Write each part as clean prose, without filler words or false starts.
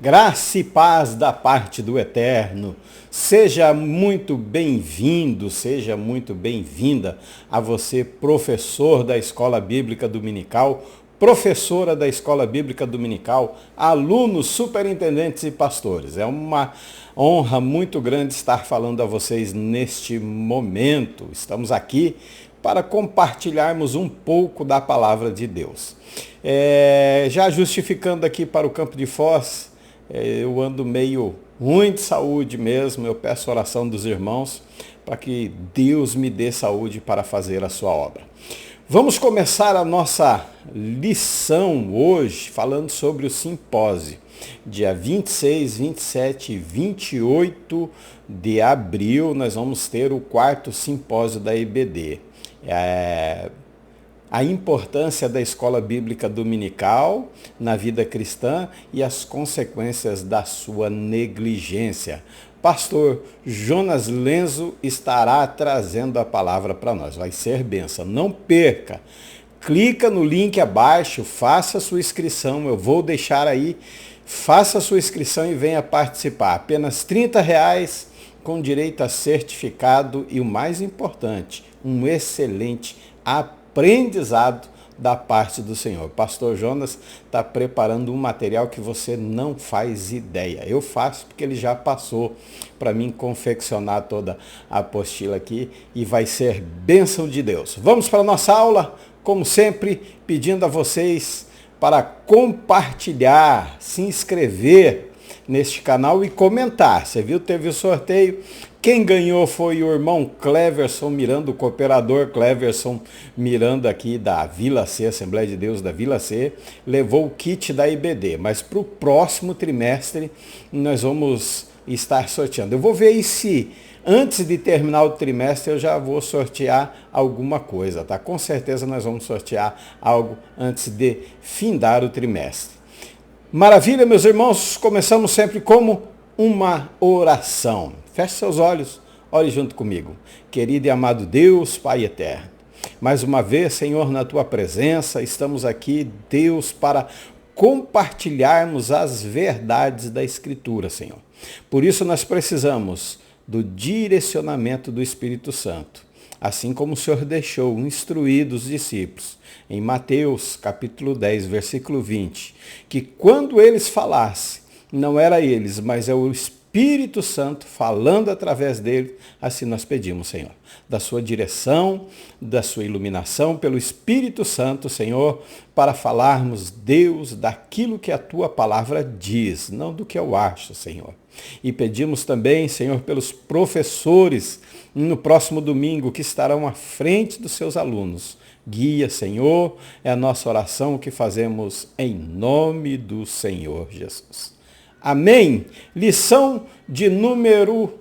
Graça e paz da parte do Eterno. Seja muito bem-vindo, seja muito bem-vinda a você, professor da Escola Bíblica Dominical, professora da Escola Bíblica Dominical, alunos, superintendentes e pastores. É uma honra muito grande estar falando a vocês neste momento. Estamos aqui para compartilharmos um pouco da palavra de Deus. Já justificando aqui para o Campo de Foz, eu ando meio ruim de saúde mesmo, eu peço oração dos irmãos para que Deus me dê saúde para fazer a sua obra. Vamos começar a nossa lição hoje falando sobre o simpósio. Dia 26, 27 e 28 de abril nós vamos ter o quarto simpósio da IBD. A importância da escola bíblica dominical na vida cristã e as consequências da sua negligência. Pastor Jonas Lenzo estará trazendo a palavra para nós. Vai ser bênção. Não perca. Clica no link abaixo, faça sua inscrição. Eu vou deixar aí. Faça sua inscrição e venha participar. Apenas R$30 com direito a certificado e o mais importante, um excelente aprendizado da parte do Senhor. Pastor Jonas está preparando um material que você não faz ideia. Eu faço porque ele já passou para mim confeccionar toda a apostila aqui e vai ser bênção de Deus. Vamos para a nossa aula, como sempre, pedindo a vocês para compartilhar, se inscrever neste canal e comentar. Você viu, teve o sorteio. Quem ganhou foi o irmão Cleverson Miranda, o cooperador Cleverson Miranda aqui da Vila C, Assembleia de Deus da Vila C, levou o kit da IBD, mas para o próximo trimestre nós vamos estar sorteando. Eu vou ver se antes de terminar o trimestre eu já vou sortear alguma coisa, tá? Com certeza nós vamos sortear algo antes de findar o trimestre. Maravilha, meus irmãos, começamos sempre como uma oração. Feche seus olhos, ore junto comigo. Querido e amado Deus, Pai eterno, mais uma vez, Senhor, na Tua presença, estamos aqui, Deus, para compartilharmos as verdades da Escritura, Senhor. Por isso nós precisamos do direcionamento do Espírito Santo, assim como o Senhor deixou instruídos os discípulos em Mateus capítulo 10, versículo 20, que quando eles falassem, não era eles, mas é o Espírito Santo falando através dele, assim nós pedimos, Senhor, da sua direção, da sua iluminação pelo Espírito Santo, Senhor, para falarmos, Deus, daquilo que a tua palavra diz, não do que eu acho, Senhor. E pedimos também, Senhor, pelos professores no próximo domingo que estarão à frente dos seus alunos. Guia, Senhor, é a nossa oração que fazemos em nome do Senhor Jesus. Amém? Lição de número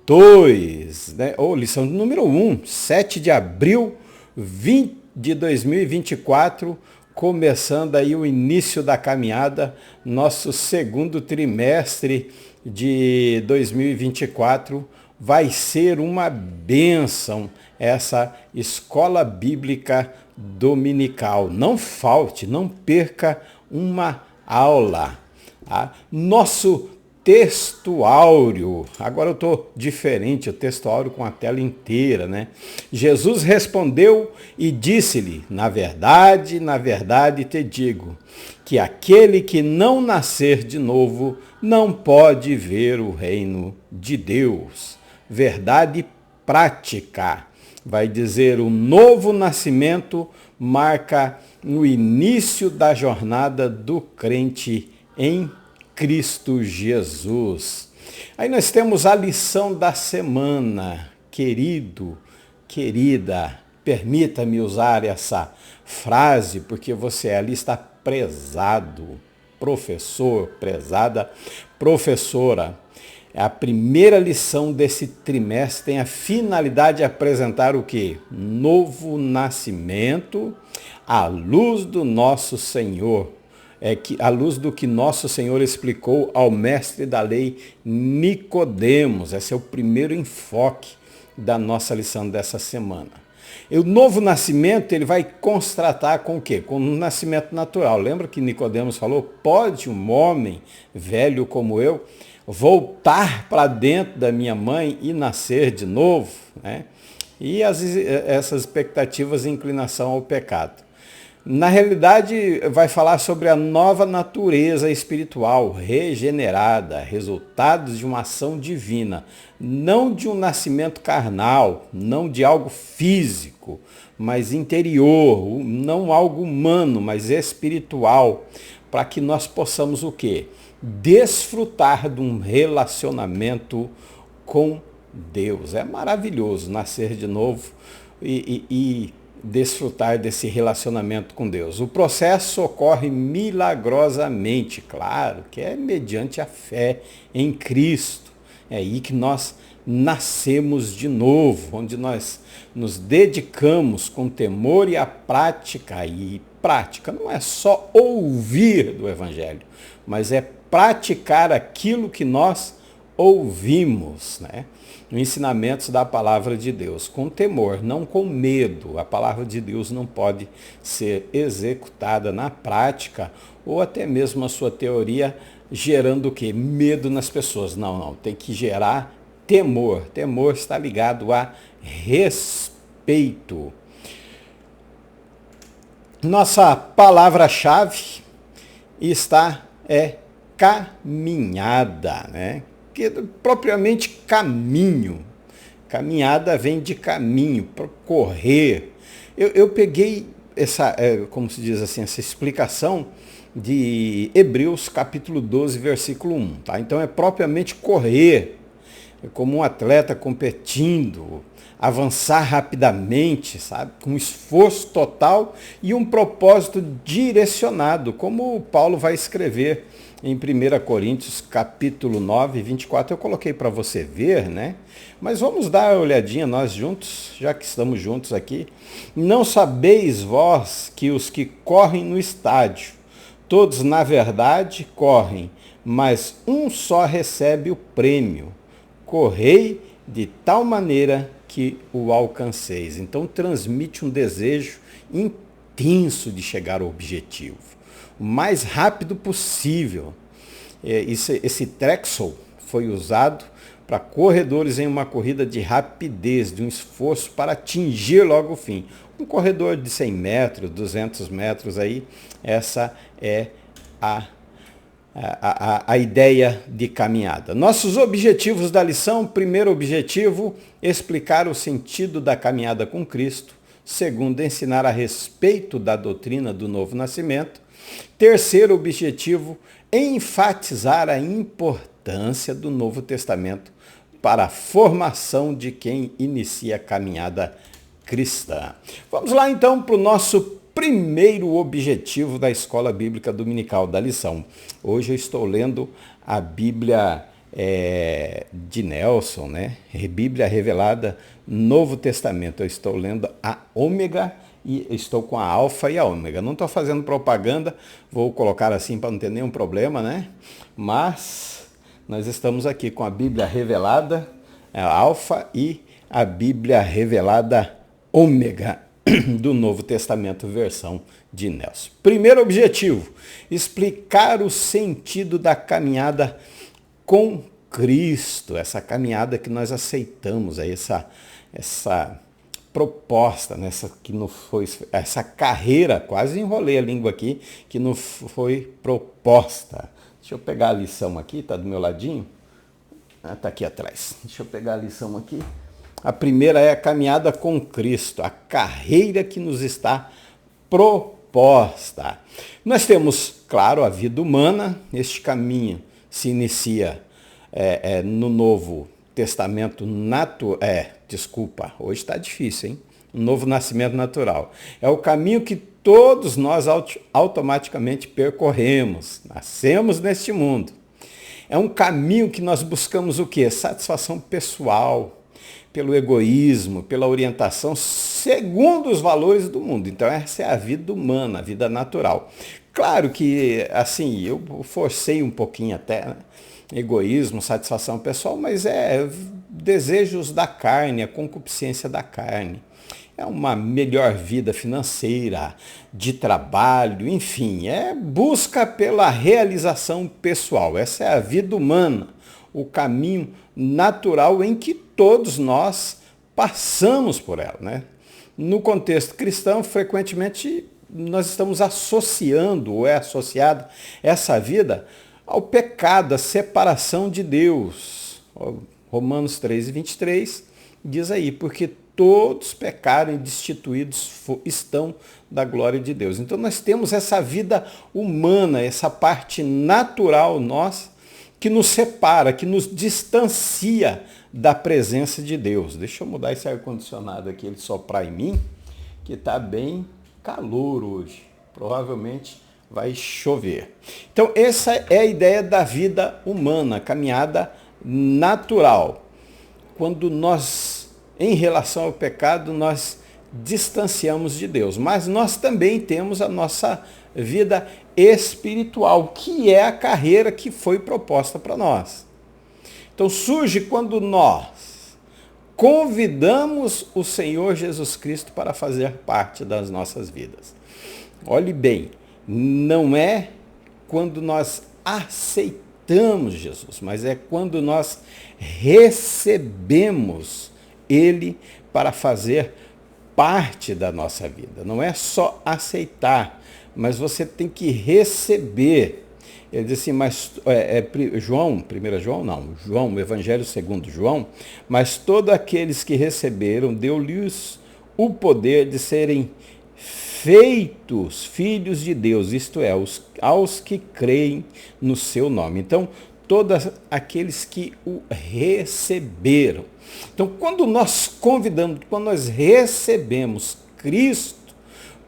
2, né? Ou lição de número 1, 7 de abril de 2024, começando aí o início da caminhada, nosso segundo trimestre de 2024, vai ser uma bênção essa escola bíblica dominical. Não falte, não perca uma aula. Tá? Nosso texto áureo, agora eu estou diferente, o texto áureo com a tela inteira, né? Jesus respondeu e disse-lhe, na verdade te digo, que aquele que não nascer de novo não pode ver o reino de Deus. Verdade prática. Vai dizer, o novo nascimento marca o início da jornada do crente em Cristo Jesus. Aí nós temos a lição da semana. Querido, querida, permita-me usar essa frase, porque você ali está prezado, professor, prezada professora. A primeira lição desse trimestre tem a finalidade de apresentar o quê? Novo nascimento à luz do nosso Senhor. À luz do que nosso Senhor explicou ao mestre da lei Nicodemos. Esse é o primeiro enfoque da nossa lição dessa semana. E o novo nascimento, ele vai constatar com o quê? Com o nascimento natural. Lembra que Nicodemos falou, pode um homem velho como eu voltar para dentro da minha mãe e nascer de novo? Né? E essas expectativas e inclinação ao pecado. Na realidade, vai falar sobre a nova natureza espiritual regenerada, resultados de uma ação divina, não de um nascimento carnal, não de algo físico, mas interior, não algo humano, mas espiritual, para que nós possamos o quê? Desfrutar de um relacionamento com Deus. É maravilhoso nascer de novo e desfrutar desse relacionamento com Deus. O processo ocorre milagrosamente, claro, que é mediante a fé em Cristo. É aí que nós nascemos de novo, onde nós nos dedicamos com temor e a prática. E prática não é só ouvir do Evangelho, mas é praticar aquilo que nós ouvimos, né? Ensinamentos da palavra de Deus, com temor, não com medo. A palavra de Deus não pode ser executada na prática ou até mesmo a sua teoria gerando o quê? Medo nas pessoas. Não, tem que gerar temor. Temor está ligado a respeito. Nossa palavra-chave é caminhada, né? Que propriamente caminho. Caminhada vem de caminho, correr. Eu peguei essa, como se diz assim, essa explicação de Hebreus capítulo 12, versículo 1. Tá? Então é propriamente correr, como um atleta competindo, avançar rapidamente, sabe? Com esforço total e um propósito direcionado, como Paulo vai escrever em 1 Coríntios, capítulo 9, 24, eu coloquei para você ver, né? Mas vamos dar uma olhadinha nós juntos, já que estamos juntos aqui. Não sabeis vós que os que correm no estádio, todos na verdade correm, mas um só recebe o prêmio. Correi de tal maneira que o alcanceis. Então transmite um desejo intenso de chegar ao objetivo. O mais rápido possível. Esse Trexel foi usado para corredores em uma corrida de rapidez, de um esforço para atingir logo o fim. Um corredor de 100 metros, 200 metros, aí, essa é a ideia de caminhada. Nossos objetivos da lição: primeiro objetivo, explicar o sentido da caminhada com Cristo. Segundo, ensinar a respeito da doutrina do novo nascimento. Terceiro objetivo, enfatizar a importância do Novo Testamento para a formação de quem inicia a caminhada cristã. Vamos lá então para o nosso primeiro objetivo da Escola Bíblica Dominical da lição. Hoje eu estou lendo a Bíblia de Nelson, né? Bíblia Revelada, Novo Testamento. Eu estou lendo a Ômega e estou com a Alfa e a Ômega. Não estou fazendo propaganda, vou colocar assim para não ter nenhum problema, né? Mas nós estamos aqui com a Bíblia Revelada, a Alfa, e a Bíblia Revelada Ômega do Novo Testamento, versão de Nelson. Primeiro objetivo, explicar o sentido da caminhada com Cristo, essa caminhada que nós aceitamos, essa proposta, né? Essa carreira, quase enrolei a língua aqui, que não foi proposta. Deixa eu pegar a lição aqui, está do meu ladinho. Está aqui atrás. Deixa eu pegar a lição aqui. A primeira é a caminhada com Cristo, a carreira que nos está proposta. Nós temos, claro, a vida humana. Este caminho se inicia no Novo Testamento hoje está difícil, hein? O novo nascimento natural. É o caminho que todos nós automaticamente percorremos. Nascemos neste mundo. É um caminho que nós buscamos o quê? Satisfação pessoal, pelo egoísmo, pela orientação segundo os valores do mundo. Então essa é a vida humana, a vida natural. Claro que, assim, eu forcei um pouquinho até, né? Egoísmo, satisfação pessoal, mas desejos da carne, a concupiscência da carne. é uma melhor vida financeira, de trabalho, enfim, é busca pela realização pessoal. Essa é a vida humana, o caminho natural em que todos nós passamos por ela, né? No contexto cristão, frequentemente nós estamos associando, ou é associado, essa vida ao pecado, à separação de Deus. Romanos 3:23 diz aí, porque todos pecaram e destituídos estão da glória de Deus. Então nós temos essa vida humana, essa parte natural nossa, que nos separa, que nos distancia da presença de Deus. Deixa eu mudar esse ar-condicionado aqui, ele soprar em mim, que está bem calor hoje. Provavelmente vai chover. Então essa é a ideia da vida humana, caminhada natural. Quando nós, em relação ao pecado, nós distanciamos de Deus. Mas nós também temos a nossa vida espiritual, que é a carreira que foi proposta para nós. Então surge quando nós convidamos o Senhor Jesus Cristo para fazer parte das nossas vidas. Olhe bem, não é quando nós aceitamos Jesus, mas é quando nós recebemos Ele para fazer parte da nossa vida. Não é só aceitar, mas você tem que receber. Ele diz assim, mas João, 1 João não, João, o Evangelho segundo João, mas todos aqueles que receberam, deu-lhes o poder de serem feitos filhos de Deus, isto é, aos que creem no seu nome. Então, todos aqueles que o receberam. Então, quando nós convidamos, quando nós recebemos Cristo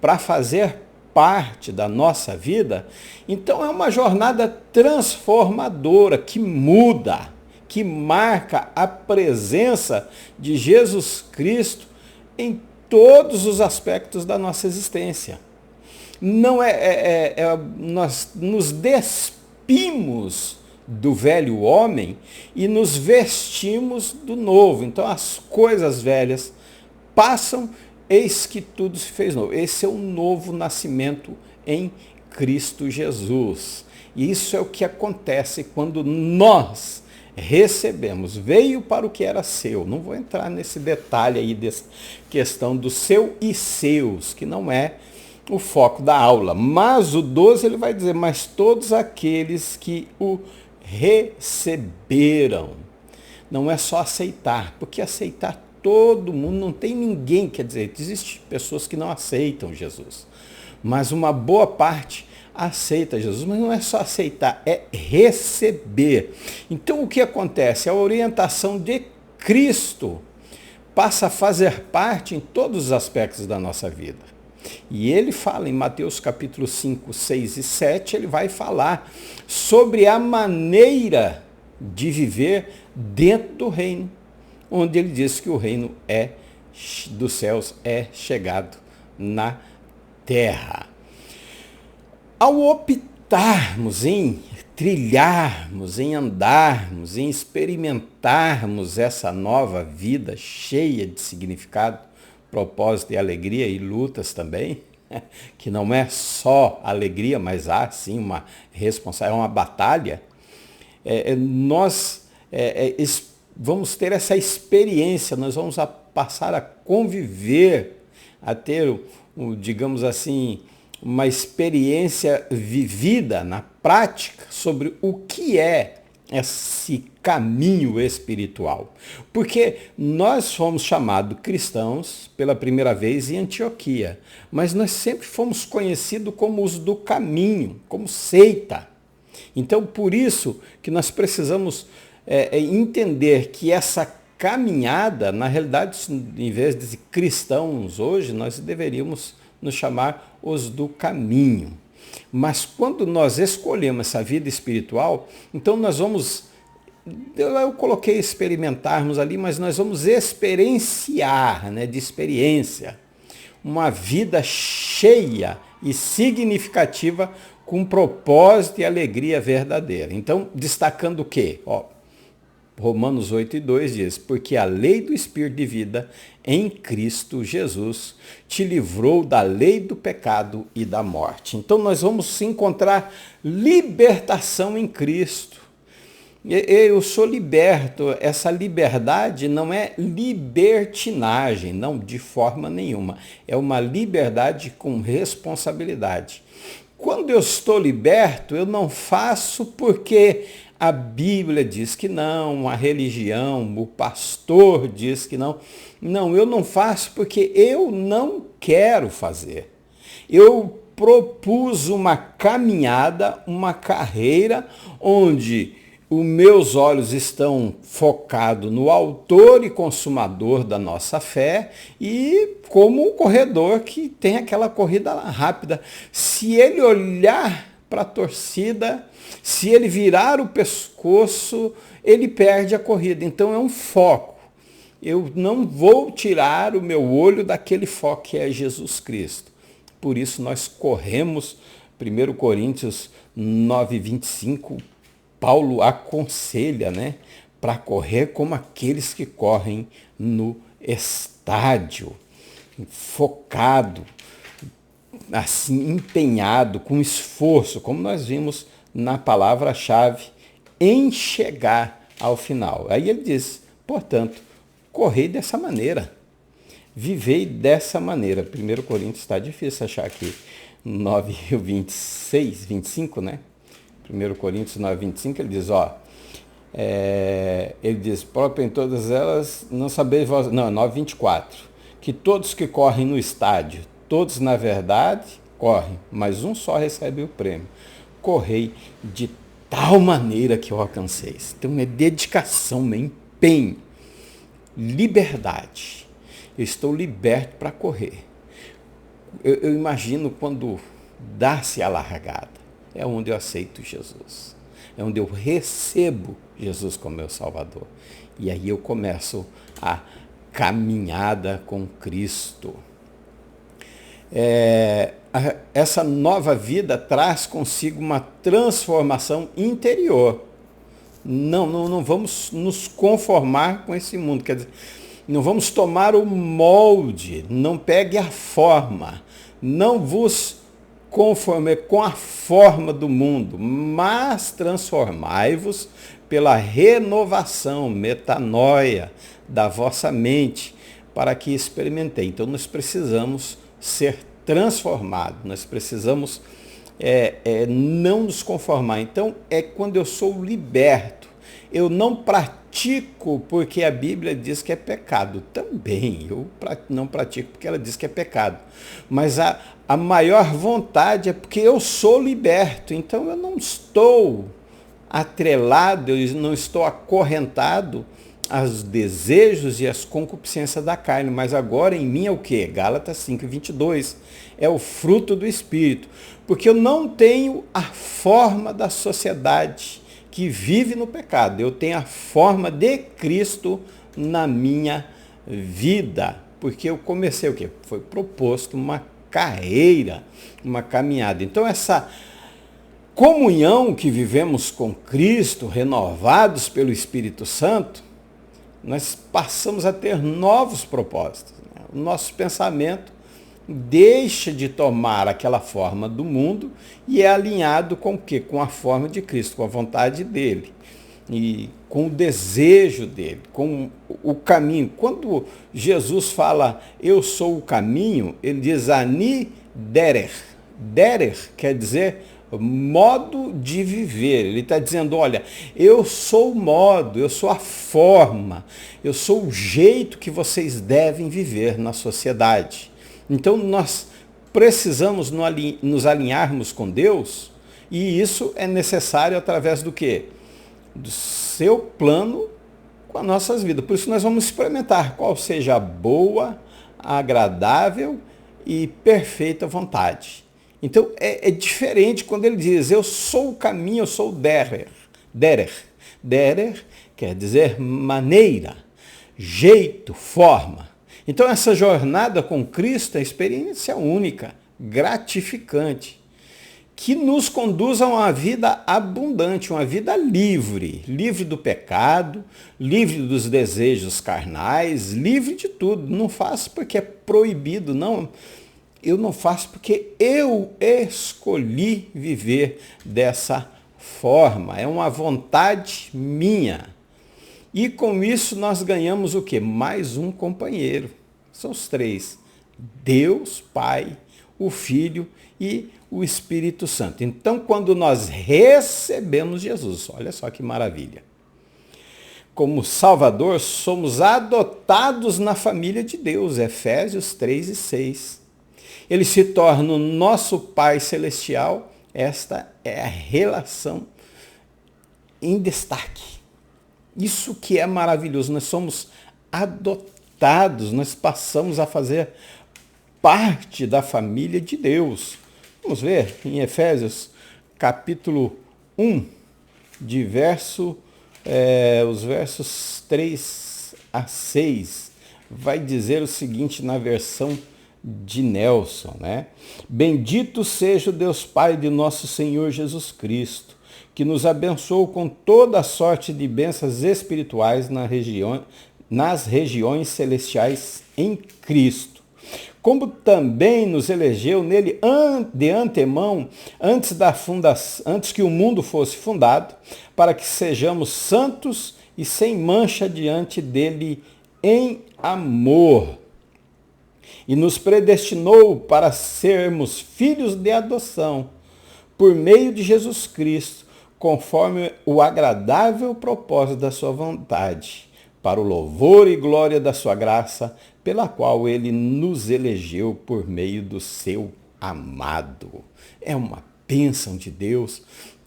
para fazer parte da nossa vida, então é uma jornada transformadora que muda, que marca a presença de Jesus Cristo em todos os aspectos da nossa existência. Não nós nos despimos do velho homem e nos vestimos do novo. Então as coisas velhas passam, eis que tudo se fez novo. Esse é o novo nascimento em Cristo Jesus. E isso é o que acontece quando nós recebemos. Veio para o que era seu. Não vou entrar nesse detalhe aí dessa questão do seu e seus, que não é o foco da aula. Mas o 12 ele vai dizer, mas todos aqueles que o receberam. Não é só aceitar, porque aceitar todo mundo, não tem ninguém, quer dizer, existem pessoas que não aceitam Jesus, mas uma boa parte aceita Jesus, mas não é só aceitar, é receber. Então o que acontece? A orientação de Cristo passa a fazer parte em todos os aspectos da nossa vida. E ele fala em Mateus capítulo 5, 6 e 7, ele vai falar sobre a maneira de viver dentro do reino, onde ele diz que o reino dos céus é chegado na terra. Ao optarmos em trilharmos, em andarmos, em experimentarmos essa nova vida cheia de significado, propósito e alegria e lutas também, que não é só alegria, mas há sim uma responsabilidade, uma batalha, nós vamos ter essa experiência, nós vamos passar a conviver, a ter, digamos assim, uma experiência vivida na prática sobre o que é esse caminho espiritual. Porque nós fomos chamados cristãos pela primeira vez em Antioquia, mas nós sempre fomos conhecidos como os do caminho, como seita. Então, por isso que nós precisamos entender que essa caminhada, na realidade, em vez de cristãos hoje, nós deveríamos nos chamar os do caminho. Mas quando nós escolhemos essa vida espiritual, então nós vamos, eu coloquei experimentarmos ali, mas nós vamos experienciar, de experiência, uma vida cheia e significativa com propósito e alegria verdadeira. Então, destacando o quê? Romanos 8:2 diz, porque a lei do Espírito de vida em Cristo Jesus te livrou da lei do pecado e da morte. Então nós vamos encontrar libertação em Cristo. Eu sou liberto. Essa liberdade não é libertinagem, não, de forma nenhuma. É uma liberdade com responsabilidade. Quando eu estou liberto, eu não faço porque a Bíblia diz que não, a religião, o pastor diz que não. Não, eu não faço porque eu não quero fazer. Eu propus uma caminhada, uma carreira onde os meus olhos estão focados no autor e consumador da nossa fé e como um corredor que tem aquela corrida rápida. Se ele olhar para a torcida, se ele virar o pescoço, ele perde a corrida. Então é um foco. Eu não vou tirar o meu olho daquele foco que é Jesus Cristo. Por isso nós corremos, 1 Coríntios 9:25, Paulo aconselha, para correr como aqueles que correm no estádio, focado, assim, empenhado, com esforço, como nós vimos na palavra-chave, em chegar ao final. Aí ele diz, portanto, correi dessa maneira, vivei dessa maneira. 1 Coríntios está difícil achar aqui, 9:26, 25, 1 Coríntios 9:25, ele diz, ele diz, próprio em todas elas, não sabeis vós, não, 9:24, que todos que correm no estádio, todos na verdade correm, mas um só recebe o prêmio. Correi de tal maneira que eu alcanceis. Então é dedicação, é empenho, liberdade. Eu estou liberto para correr. Eu imagino quando dá-se a largada. É onde eu aceito Jesus. É onde eu recebo Jesus como meu Salvador. E aí eu começo a caminhada com Cristo. Essa nova vida traz consigo uma transformação interior. Não vamos nos conformar com esse mundo. Quer dizer, não vamos tomar o molde. Não pegue a forma. Não vos conforme com a forma do mundo, mas transformai-vos pela renovação, metanoia da vossa mente, para que experimentei. Então nós precisamos ser transformados, nós precisamos não nos conformar. Então é quando eu sou liberto, eu não pratico porque a Bíblia diz que é pecado. Também eu não pratico porque ela diz que é pecado. Mas a maior vontade é porque eu sou liberto. Então eu não estou atrelado, eu não estou acorrentado aos desejos e às concupiscências da carne. Mas agora em mim é o quê? Gálatas 5:22. É o fruto do Espírito. Porque eu não tenho a forma da sociedade que vive no pecado. Eu tenho a forma de Cristo na minha vida. Porque eu comecei o quê? Foi proposto uma carreira, uma caminhada. Então essa comunhão que vivemos com Cristo, renovados pelo Espírito Santo, nós passamos a ter novos propósitos. O nosso pensamento deixa de tomar aquela forma do mundo e é alinhado com o quê? Com a forma de Cristo, com a vontade dele e com o desejo dele, com o caminho. Quando Jesus fala, eu sou o caminho, ele diz ani derer. Derer quer dizer modo de viver. Ele está dizendo, olha, eu sou o modo, eu sou a forma, eu sou o jeito que vocês devem viver na sociedade. Então nós precisamos nos alinharmos com Deus, e isso é necessário através do quê? Do seu plano com as nossas vidas. Por isso nós vamos experimentar qual seja a boa, agradável e perfeita vontade. Então é diferente quando ele diz, eu sou o caminho, eu sou o derer. Derer quer dizer maneira, jeito, forma. Então essa jornada com Cristo é experiência única, gratificante. que nos conduzam a uma vida abundante, uma vida livre, livre do pecado, livre dos desejos carnais, livre de tudo. Não faço porque é proibido, não. Eu não faço porque eu escolhi viver dessa forma. É uma vontade minha. E com isso nós ganhamos o quê? Mais um companheiro. São os três: Deus, Pai, o Filho e o Espírito Santo. Então, quando nós recebemos Jesus, olha só que maravilha. Como Salvador, somos adotados na família de Deus, Efésios 3:6. Ele se torna o nosso Pai Celestial. Esta é a relação em destaque. Isso que é maravilhoso. Nós somos adotados, nós passamos a fazer parte da família de Deus. Vamos ver em Efésios capítulo 1, os versos 3 a 6. Vai dizer o seguinte na versão de Nelson, né? Bendito seja o Deus Pai de nosso Senhor Jesus Cristo, que nos abençoou com toda a sorte de bênçãos espirituais nas regiões celestiais em Cristo. Como também nos elegeu nele de antemão, antes que o mundo fosse fundado, para que sejamos santos e sem mancha diante dele em amor. E nos predestinou para sermos filhos de adoção, por meio de Jesus Cristo, conforme o agradável propósito da sua vontade, para o louvor e glória da sua graça, pela qual ele nos elegeu por meio do seu amado. É uma bênção de Deus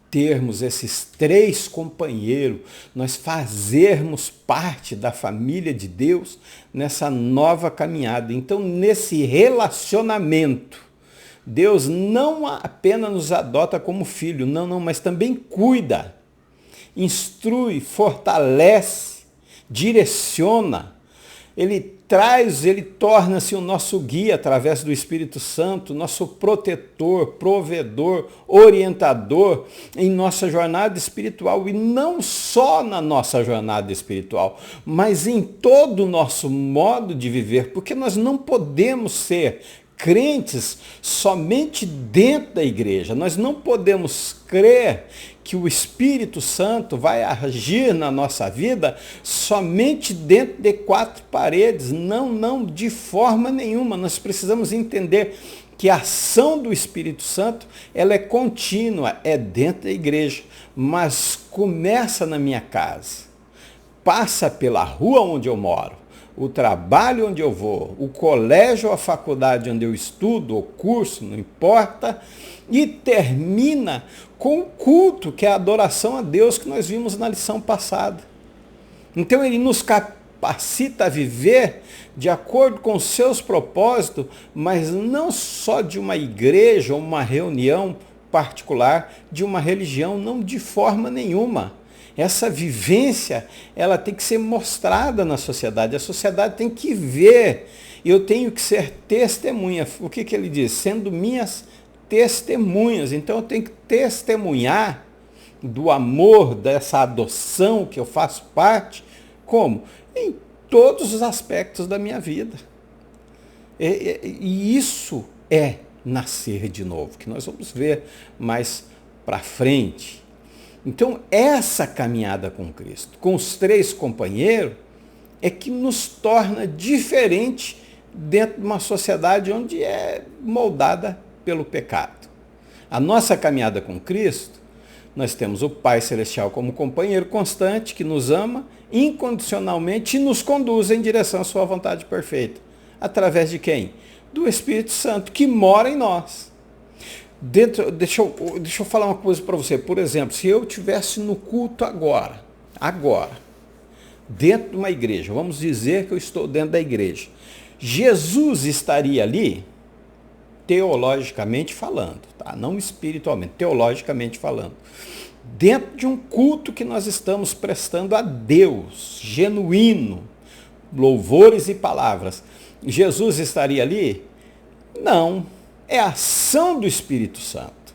termos esses três companheiros, nós fazermos parte da família de Deus nessa nova caminhada. Então, nesse relacionamento, Deus não apenas nos adota como filho, não, mas também cuida, instrui, fortalece, direciona. Ele torna-se o nosso guia através do Espírito Santo, nosso protetor, provedor, orientador em nossa jornada espiritual. E não só na nossa jornada espiritual, mas em todo o nosso modo de viver, porque nós não podemos ser crentes somente dentro da igreja. Nós não podemos crer que o Espírito Santo vai agir na nossa vida somente dentro de quatro paredes. Não, de forma nenhuma. Nós precisamos entender que a ação do Espírito Santo, ela é contínua, é dentro da igreja, mas começa na minha casa, passa pela rua onde eu moro, o trabalho onde eu vou, o colégio ou a faculdade onde eu estudo, o curso, não importa, e termina com o culto, que é a adoração a Deus que nós vimos na lição passada. Então ele nos capacita a viver de acordo com os seus propósitos, mas não só de uma igreja ou uma reunião particular, de uma religião, não, de forma nenhuma. Essa vivência, ela tem que ser mostrada na sociedade. A sociedade tem que ver. Eu tenho que ser testemunha. O que ele diz? Sendo minhas testemunhas. Então eu tenho que testemunhar do amor, dessa adoção que eu faço parte. Como? Em todos os aspectos da minha vida. E isso é nascer de novo, que nós vamos ver mais para frente. Então, essa caminhada com Cristo, com os três companheiros, é que nos torna diferente dentro de uma sociedade onde é moldada pelo pecado. A nossa caminhada com Cristo, nós temos o Pai Celestial como companheiro constante, que nos ama incondicionalmente e nos conduz em direção à sua vontade perfeita. Através de quem? Do Espírito Santo, que mora em nós. Deixa eu falar uma coisa para você. Por exemplo, se eu estivesse no culto agora, dentro de uma igreja, vamos dizer que eu estou dentro da igreja, Jesus estaria ali, teologicamente falando, tá? Não espiritualmente, teologicamente falando, dentro de um culto que nós estamos prestando a Deus, genuíno, louvores e palavras, Jesus estaria ali? Não. É a ação do Espírito Santo.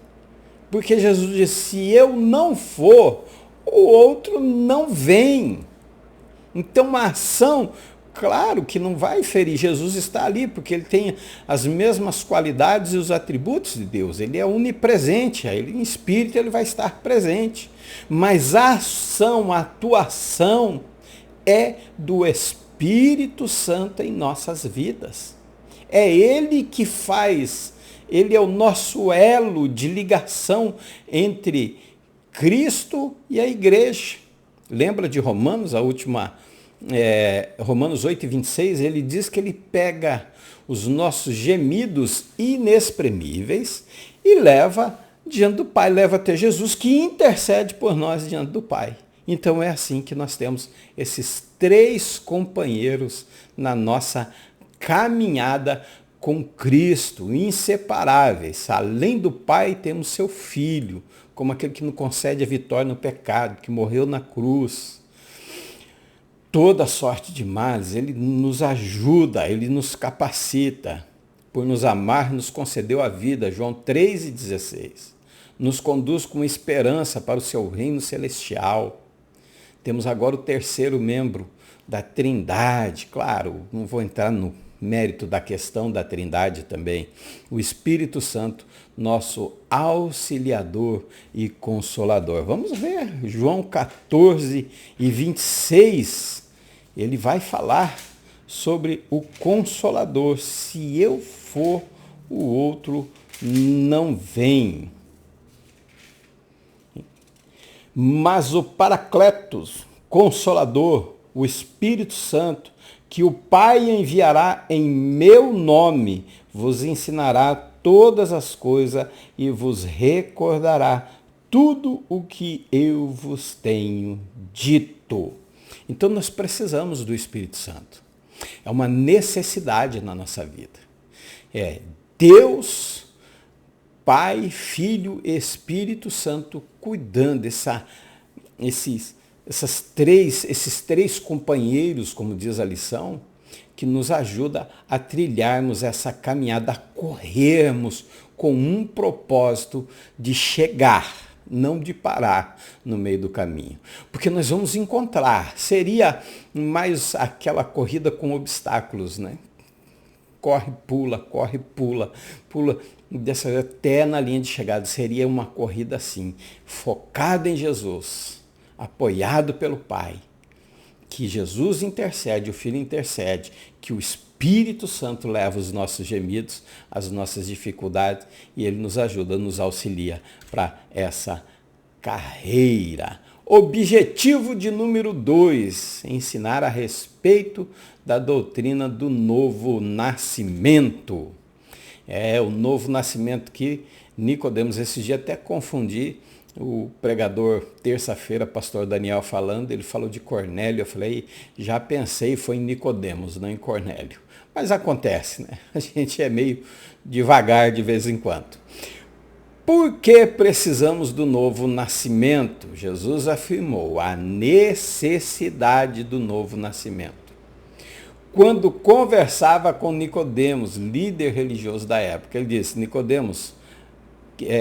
Porque Jesus disse, se eu não for, o outro não vem. Então uma ação, claro que não vai ferir. Jesus está ali porque ele tem as mesmas qualidades e os atributos de Deus. Ele é onipresente, ele, em espírito ele vai estar presente. Mas a ação, a atuação é do Espírito Santo em nossas vidas. É ele que faz, ele é o nosso elo de ligação entre Cristo e a igreja. Lembra de Romanos, a última, Romanos 8:26, ele diz que ele pega os nossos gemidos inexprimíveis e leva diante do Pai, leva até Jesus, que intercede por nós diante do Pai. Então é assim que nós temos esses três companheiros na nossa caminhada com Cristo, inseparáveis. Além do Pai, temos seu Filho, como aquele que nos concede a vitória no pecado, que morreu na cruz. Toda sorte de males, ele nos ajuda, ele nos capacita. Por nos amar, nos concedeu a vida, João 3:16. Nos conduz com esperança para o seu reino celestial. Temos agora o terceiro membro da Trindade. Claro, não vou entrar no mérito da questão da Trindade também. O Espírito Santo, nosso auxiliador e consolador. Vamos ver João 14:26. Ele vai falar sobre o Consolador. Se eu for, o outro não vem. Mas o Paracletos, Consolador, o Espírito Santo, que o Pai enviará em meu nome, vos ensinará todas as coisas e vos recordará tudo o que eu vos tenho dito. Então nós precisamos do Espírito Santo. É uma necessidade na nossa vida. É Deus, Pai, Filho e Espírito Santo cuidando esses três companheiros, como diz a lição, que nos ajuda a trilharmos essa caminhada, a corrermos com um propósito de chegar, não de parar no meio do caminho. Porque nós vamos encontrar, seria mais aquela corrida com obstáculos, né? Corre, pula, dessa vez até na linha de chegada. Seria uma corrida assim, focada em Jesus, apoiado pelo Pai, que Jesus intercede, o Filho intercede, que o Espírito Santo leva os nossos gemidos, as nossas dificuldades, e ele nos ajuda, nos auxilia para essa carreira. Objetivo de número 2, ensinar a respeito da doutrina do novo nascimento. É o novo nascimento que Nicodemos, esse dia até confundi o pregador, terça-feira, pastor Daniel falando, ele falou de Cornélio, eu falei, já pensei, foi em Nicodemos, não em Cornélio. Mas acontece, né? A gente é meio devagar de vez em quando. Por que precisamos do novo nascimento? Jesus afirmou a necessidade do novo nascimento. Quando conversava com Nicodemos, líder religioso da época, ele disse,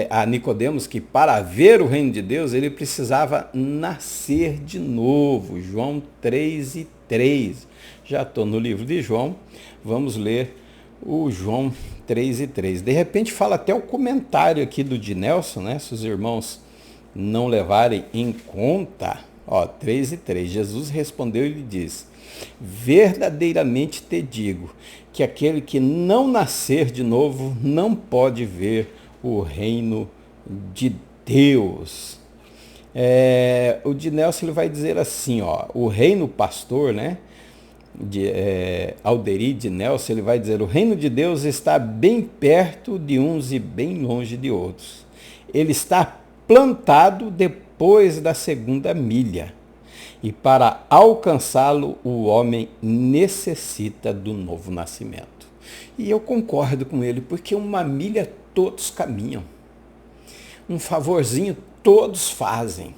a Nicodemos que para ver o reino de Deus, ele precisava nascer de novo. João 3:3. Já estou no livro de João, vamos ler o João 3:3. De repente fala até o comentário aqui do Dinelson, né? Se os irmãos não levarem em conta, 3:3. Jesus respondeu e lhe disse, verdadeiramente te digo que aquele que não nascer de novo não pode ver o reino de Deus. O Dinelson ele vai dizer assim, o reino pastor, né? Alderi de Nelson, ele vai dizer, o reino de Deus está bem perto de uns e bem longe de outros. Ele está plantado depois da segunda milha. E para alcançá-lo, o homem necessita do novo nascimento. E eu concordo com ele, porque uma milha todos caminham. Um favorzinho todos fazem.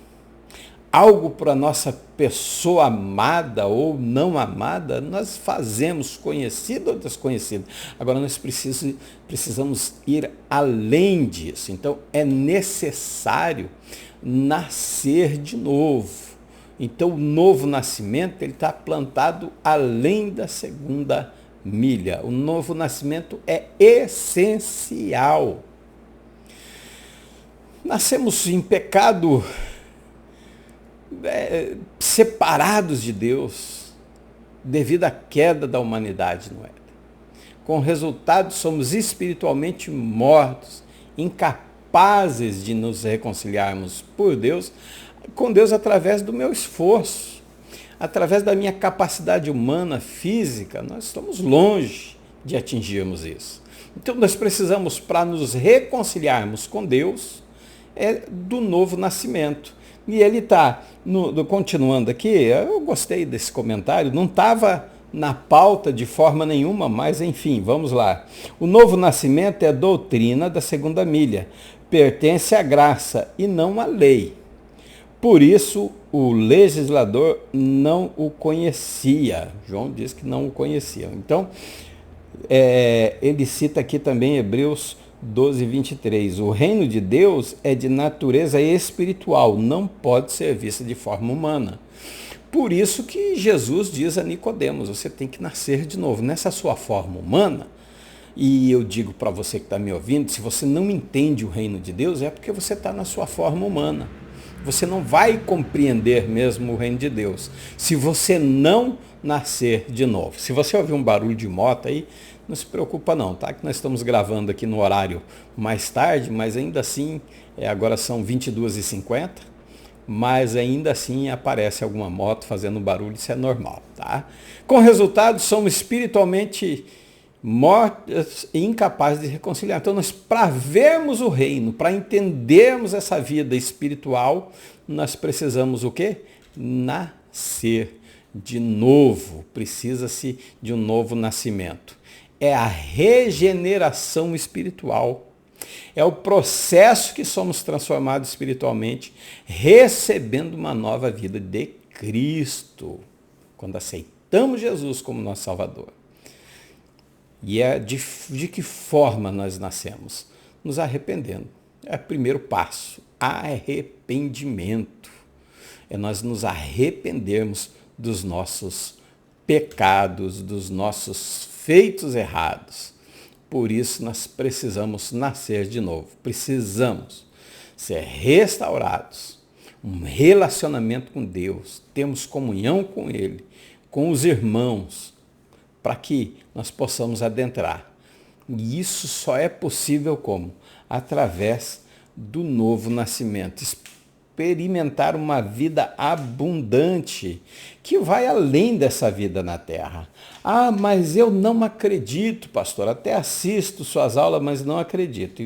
algo para a nossa pessoa amada ou não amada, nós fazemos, conhecido ou desconhecido. Agora nós precisamos ir além disso. Então é necessário nascer de novo. Então o novo nascimento ele está plantado além da segunda milha. O novo nascimento é essencial. Nascemos em pecado, separados de Deus, devido à queda da humanidade no Éden. Com o resultado, somos espiritualmente mortos, incapazes de nos reconciliarmos com Deus através do meu esforço, através da minha capacidade humana, física. Nós estamos longe de atingirmos isso. Então nós precisamos, para nos reconciliarmos com Deus, do novo nascimento. E ele está, continuando aqui, eu gostei desse comentário, não estava na pauta de forma nenhuma, mas enfim, vamos lá. O novo nascimento é a doutrina da segunda milha, pertence à graça e não à lei. Por isso, o legislador não o conhecia. João diz que não o conhecia. Então, ele cita aqui também Hebreus 12, 23. O reino de Deus é de natureza espiritual, não pode ser visto de forma humana. Por isso que Jesus diz a Nicodemos, você tem que nascer de novo. Nessa sua forma humana, e eu digo para você que está me ouvindo, se você não entende o reino de Deus, é porque você está na sua forma humana. Você não vai compreender mesmo o reino de Deus se você não nascer de novo. Se você ouvir um barulho de moto aí, não se preocupa não, tá? Que nós estamos gravando aqui no horário mais tarde, mas ainda assim, agora são 22h50, mas ainda assim aparece alguma moto fazendo barulho, isso é normal, tá? Com resultado, somos espiritualmente mortos e incapazes de reconciliar. Então, para vermos o reino, para entendermos essa vida espiritual, nós precisamos o quê? Nascer de novo. Precisa-se de um novo nascimento. É a regeneração espiritual. É o processo que somos transformados espiritualmente, recebendo uma nova vida de Cristo, quando aceitamos Jesus como nosso Salvador. E de que forma nós nascemos? Nos arrependendo. É o primeiro passo. Arrependimento. É nós nos arrependermos dos nossos pecados, dos nossos feitos errados. Por isso nós precisamos nascer de novo. Precisamos ser restaurados. Um relacionamento com Deus. Temos comunhão com Ele, com os irmãos, para que nós possamos adentrar. E isso só é possível como? Através do novo nascimento. Experimentar uma vida abundante, que vai além dessa vida na terra. Ah, mas eu não acredito, pastor. Até assisto suas aulas, mas não acredito.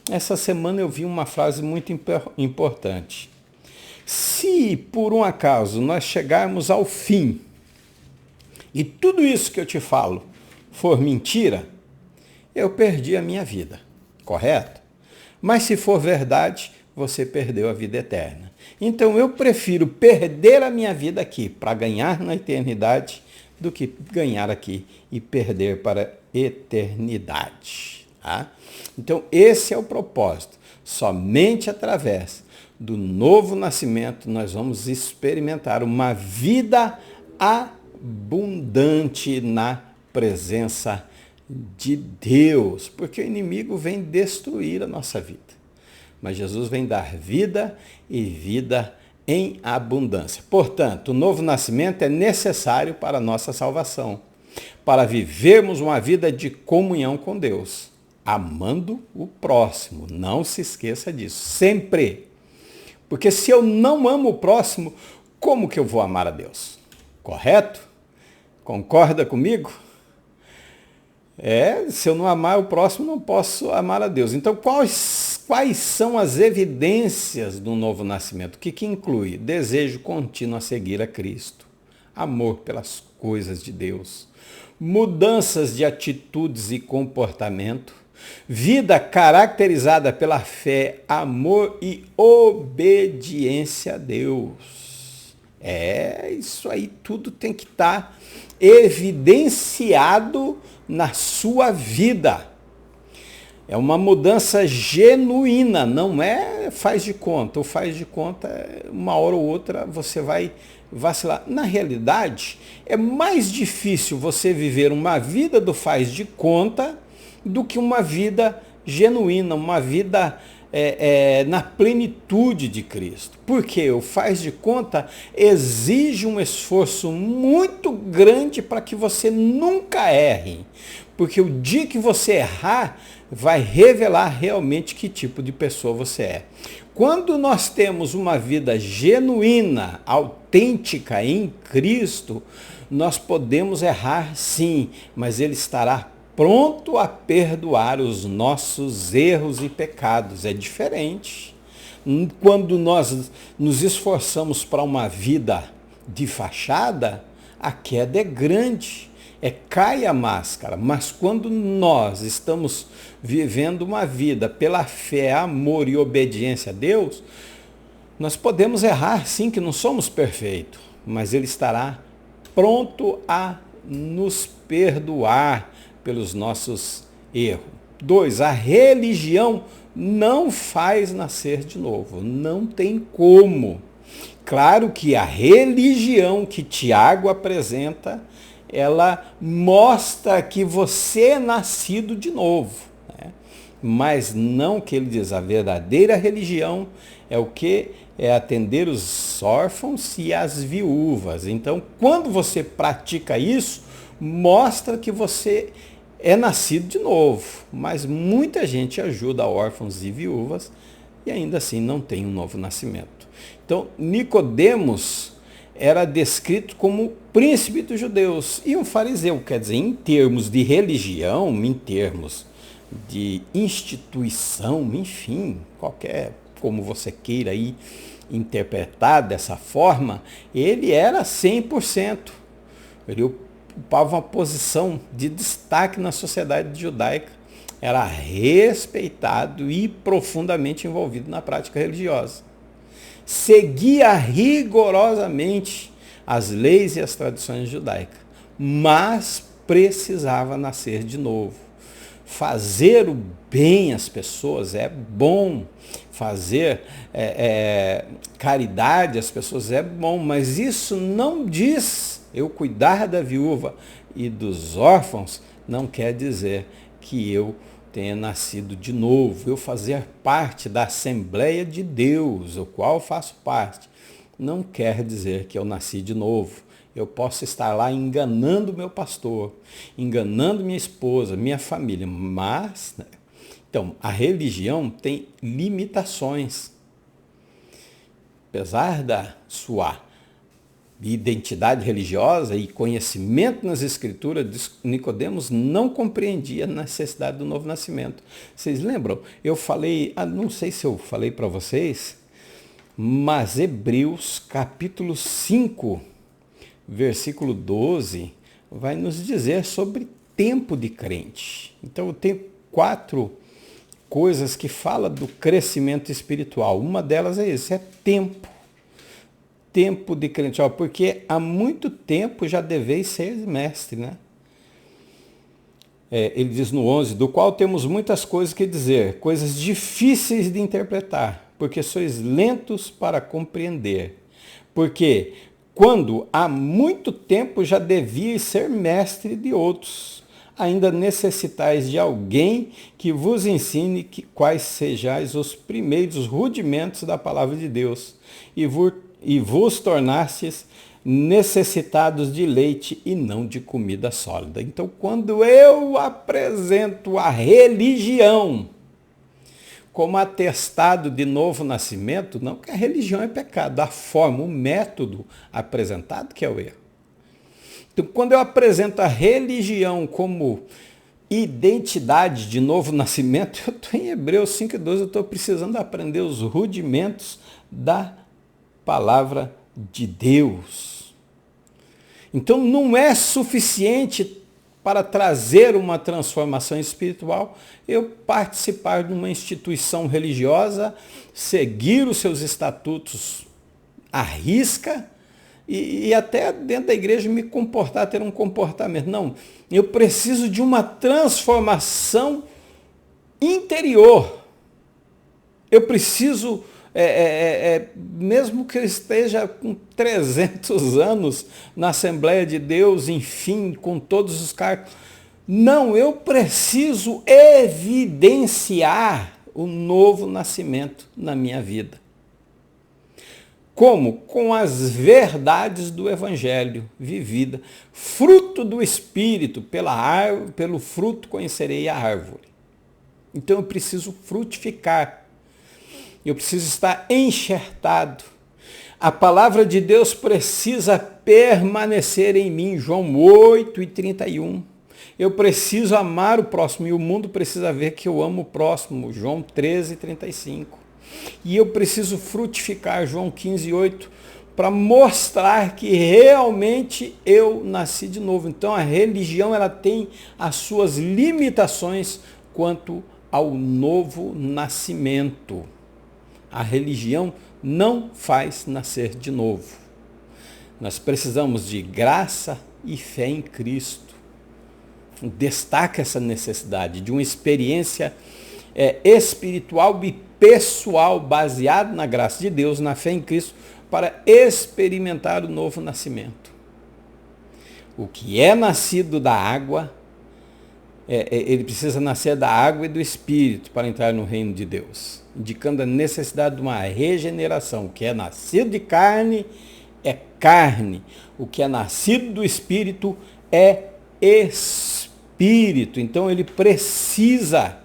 Essa semana eu vi uma frase muito importante. Se por um acaso nós chegarmos ao fim, e tudo isso que eu te falo for mentira, eu perdi a minha vida, correto? Mas se for verdade, você perdeu a vida eterna. Então eu prefiro perder a minha vida aqui para ganhar na eternidade do que ganhar aqui e perder para a eternidade. Tá? Então esse é o propósito. Somente através do novo nascimento nós vamos experimentar uma vida abundante na presença de Deus, porque o inimigo vem destruir a nossa vida. Mas Jesus vem dar vida e vida em abundância. Portanto, o novo nascimento é necessário para a nossa salvação, para vivermos uma vida de comunhão com Deus, amando o próximo. Não se esqueça disso, sempre. Porque se eu não amo o próximo, como que eu vou amar a Deus? Correto? Concorda comigo? Se eu não amar o próximo, não posso amar a Deus. Então, quais são as evidências do novo nascimento? O que inclui? Desejo contínuo a seguir a Cristo, amor pelas coisas de Deus, mudanças de atitudes e comportamento, Vida caracterizada pela fé, amor e obediência a Deus. Isso aí tudo tem que estar evidenciado na sua vida. É uma mudança genuína, não é faz de conta. O faz de conta, uma hora ou outra, você vai vacilar. Na realidade, é mais difícil você viver uma vida do faz de conta do que uma vida genuína, uma vida na plenitude de Cristo. Porque o faz de conta exige um esforço muito grande para que você nunca erre. Porque o dia que você errar, vai revelar realmente que tipo de pessoa você é. Quando nós temos uma vida genuína, autêntica em Cristo, nós podemos errar sim, mas Ele estará pronto a perdoar os nossos erros e pecados. É diferente. Quando nós nos esforçamos para uma vida de fachada, a queda é grande. Cai a máscara, mas quando nós estamos vivendo uma vida pela fé, amor e obediência a Deus, nós podemos errar sim, que não somos perfeitos, mas Ele estará pronto a nos perdoar pelos nossos erros. 2, a religião não faz nascer de novo, não tem como. Claro que a religião que Tiago apresenta, ela mostra que você é nascido de novo, né? Mas não que ele diz, a verdadeira religião é o que? É atender os órfãos e as viúvas. Então, quando você pratica isso, mostra que você é nascido de novo. Mas muita gente ajuda órfãos e viúvas e ainda assim não tem um novo nascimento. Então, Nicodemos era descrito como príncipe dos judeus e um fariseu, quer dizer, em termos de religião, em termos de instituição, enfim, qualquer, como você queira aí interpretar dessa forma, ele era 100%. Ele ocupava uma posição de destaque na sociedade judaica, era respeitado e profundamente envolvido na prática religiosa. Seguia rigorosamente as leis e as tradições judaicas, mas precisava nascer de novo. Fazer o bem às pessoas é bom, fazer caridade às pessoas é bom, mas isso não diz, eu cuidar da viúva e dos órfãos, não quer dizer que eu tenha nascido de novo, eu fazer parte da Assembleia de Deus, o qual faço parte, não quer dizer que eu nasci de novo. Eu posso estar lá enganando meu pastor, enganando minha esposa, minha família, mas, né? Então, a religião tem limitações. Apesar da sua identidade religiosa e conhecimento nas escrituras, Nicodemos não compreendia a necessidade do novo nascimento. Vocês lembram? Eu falei, não sei se eu falei para vocês, mas Hebreus capítulo 5, versículo 12, vai nos dizer sobre tempo de crente. Então eu tenho 4 coisas que falam do crescimento espiritual. Uma delas é isso, é tempo. Tempo de crente, porque há muito tempo já deveis ser mestre, né? Ele diz no 11, do qual temos muitas coisas que dizer, coisas difíceis de interpretar, porque sois lentos para compreender. Porque quando há muito tempo já devíeis ser mestre de outros, ainda necessitais de alguém que vos ensine quais sejais os primeiros rudimentos da palavra de Deus, e vos tornastes necessitados de leite e não de comida sólida. Então, quando eu apresento a religião como atestado de novo nascimento, não que a religião é pecado, a forma, o método apresentado que é o erro. Então, quando eu apresento a religião como identidade de novo nascimento, eu estou em Hebreus 5,12, eu estou precisando aprender os rudimentos da palavra de Deus. Então não é suficiente para trazer uma transformação espiritual, eu participar de uma instituição religiosa, seguir os seus estatutos à risca e até dentro da igreja me comportar, ter um comportamento. Não, eu preciso de uma transformação interior. Eu preciso, mesmo que eu esteja com 300 anos na Assembleia de Deus, enfim, com todos os cargos, não, eu preciso evidenciar o novo nascimento na minha vida. Como? Com as verdades do Evangelho vivida, fruto do Espírito, pelo fruto conhecerei a árvore. Então eu preciso frutificar. Eu preciso estar enxertado. A palavra de Deus precisa permanecer em mim. João 8:31. Eu preciso amar o próximo e o mundo precisa ver que eu amo o próximo. João 13:35. E eu preciso frutificar. João 15:8. Para mostrar que realmente eu nasci de novo. Então a religião ela tem as suas limitações quanto ao novo nascimento. A religião não faz nascer de novo. Nós precisamos de graça e fé em Cristo. Destaca essa necessidade de uma experiência espiritual e pessoal baseada na graça de Deus, na fé em Cristo, para experimentar o novo nascimento. O que é nascido da água, ele precisa nascer da água e do Espírito para entrar no reino de Deus, indicando a necessidade de uma regeneração. O que é nascido de carne é carne, o que é nascido do Espírito é Espírito. Então ele precisa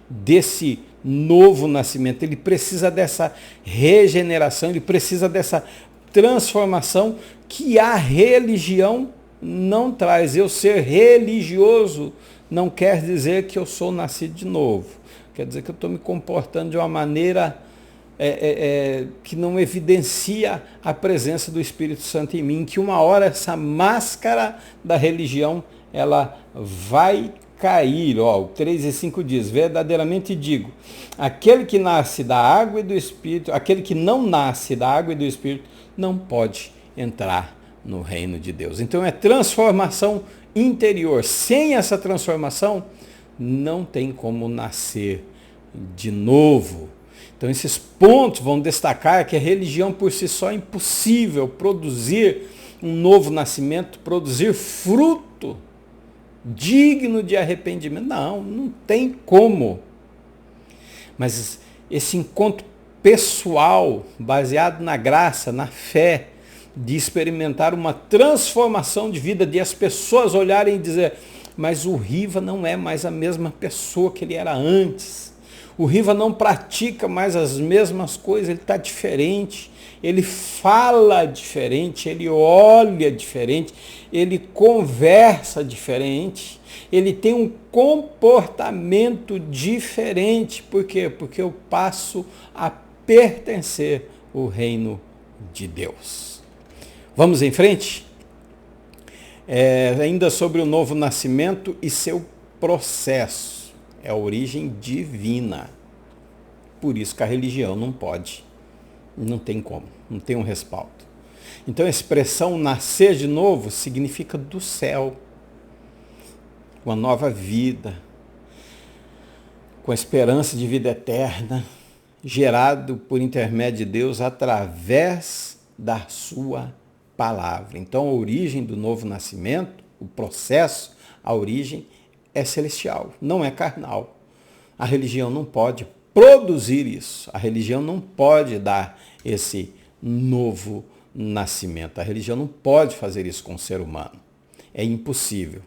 desse novo nascimento, ele precisa dessa regeneração, ele precisa dessa transformação que a religião não traz. Eu ser religioso não quer dizer que eu sou nascido de novo. Quer dizer que eu estou me comportando de uma maneira que não evidencia a presença do Espírito Santo em mim, que uma hora essa máscara da religião ela vai cair. O 3:5 diz, verdadeiramente digo, aquele que nasce da água e do Espírito, aquele que não nasce da água e do Espírito, não pode entrar no reino de Deus. Então é transformação interior. Sem essa transformação, não tem como nascer de novo. Então esses pontos vão destacar que a religião por si só é impossível produzir um novo nascimento, produzir fruto digno de arrependimento. Não tem como. Mas esse encontro pessoal, baseado na graça, na fé, de experimentar uma transformação de vida, de as pessoas olharem e dizer, mas o Riva não é mais a mesma pessoa que ele era antes. O Riva não pratica mais as mesmas coisas, ele está diferente, ele fala diferente, ele olha diferente, ele conversa diferente, ele tem um comportamento diferente. Por quê? Porque eu passo a pertencer ao reino de Deus. Vamos em frente? Ainda sobre o novo nascimento e seu processo. É a origem divina. Por isso que a religião não pode. Não tem como. Não tem um respaldo. Então a expressão nascer de novo significa do céu. Uma nova vida. Com a esperança de vida eterna. Gerado por intermédio de Deus através da sua palavra. Então a origem do novo nascimento, o processo, a origem é celestial, não é carnal. A religião não pode produzir isso. A religião não pode dar esse novo nascimento. A religião não pode fazer isso com o ser humano. É impossível.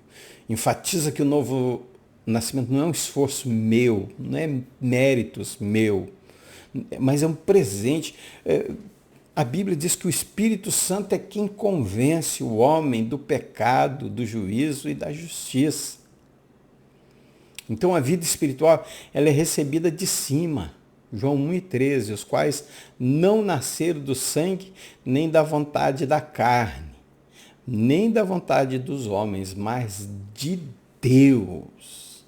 Enfatiza que o novo nascimento não é um esforço meu, não é méritos meu, mas é um presente. A Bíblia diz que o Espírito Santo é quem convence o homem do pecado, do juízo e da justiça. Então a vida espiritual ela é recebida de cima. João 1:13, os quais não nasceram do sangue, nem da vontade da carne, nem da vontade dos homens, mas de Deus.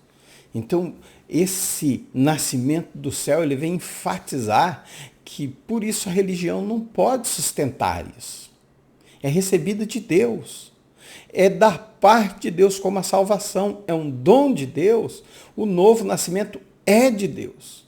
Então, esse nascimento do céu, ele vem enfatizar que por isso a religião não pode sustentar isso. É recebida de Deus. É da parte de Deus como a salvação. É um dom de Deus. O novo nascimento é de Deus.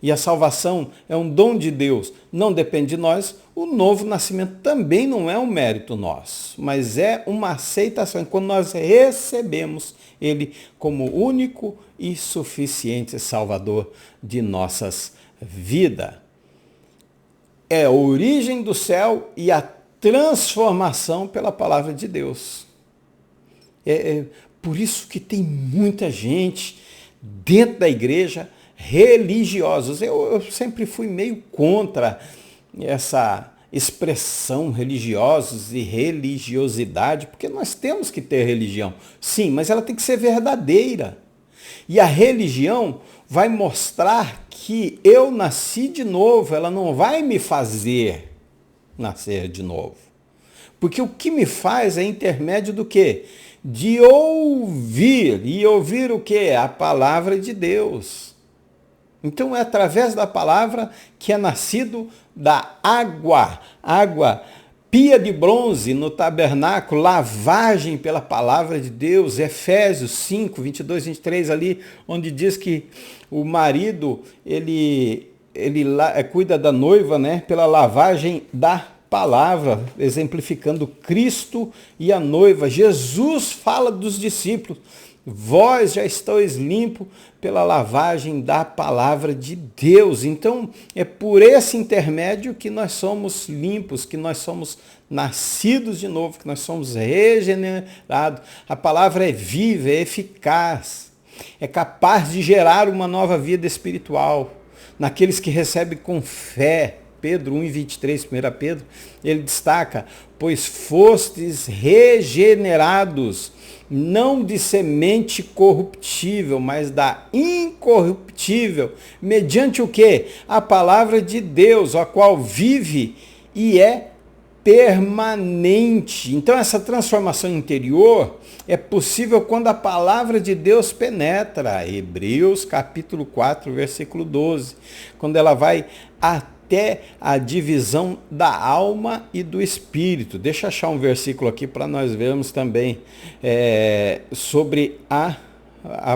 E a salvação é um dom de Deus. Não depende de nós. O novo nascimento também não é um mérito nosso, mas é uma aceitação. Quando nós recebemos Ele como único e suficiente Salvador de nossas vidas. É a origem do céu e a transformação pela palavra de Deus. É por isso que tem muita gente dentro da igreja religiosos. Eu sempre fui meio contra essa expressão religiosos e religiosidade, porque nós temos que ter religião. Sim, mas ela tem que ser verdadeira. E a religião vai mostrar que eu nasci de novo, ela não vai me fazer nascer de novo. Porque o que me faz é intermédio do quê? De ouvir. E ouvir o quê? A palavra de Deus. Então é através da palavra que é nascido da água. Água, pia de bronze no tabernáculo, lavagem pela palavra de Deus. Efésios 5, 22, 23 ali, onde diz que o marido, ele cuida da noiva, né, pela lavagem da palavra, exemplificando Cristo e a noiva. Jesus fala dos discípulos: vós já estáis limpos pela lavagem da palavra de Deus. Então, é por esse intermédio que nós somos limpos, que nós somos nascidos de novo, que nós somos regenerados. A palavra é viva, é eficaz, é capaz de gerar uma nova vida espiritual naqueles que recebem com fé. Pedro 1,23, 1 Pedro, ele destaca: pois fostes regenerados, não de semente corruptível, mas da incorruptível, mediante o quê? A palavra de Deus, a qual vive e é permanente. Então essa transformação interior é possível quando a palavra de Deus penetra. Hebreus capítulo 4, versículo 12, quando ela vai até a divisão da alma e do espírito. Deixa eu achar um versículo aqui para nós vermos também sobre a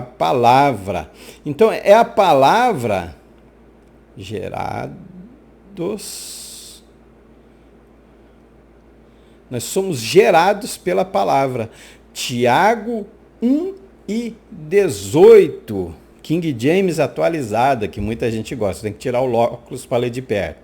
palavra. Então, é a palavra gerados. Nós somos gerados pela palavra. Tiago 1:18. King James atualizada, que muita gente gosta, tem que tirar o óculos para ler de perto.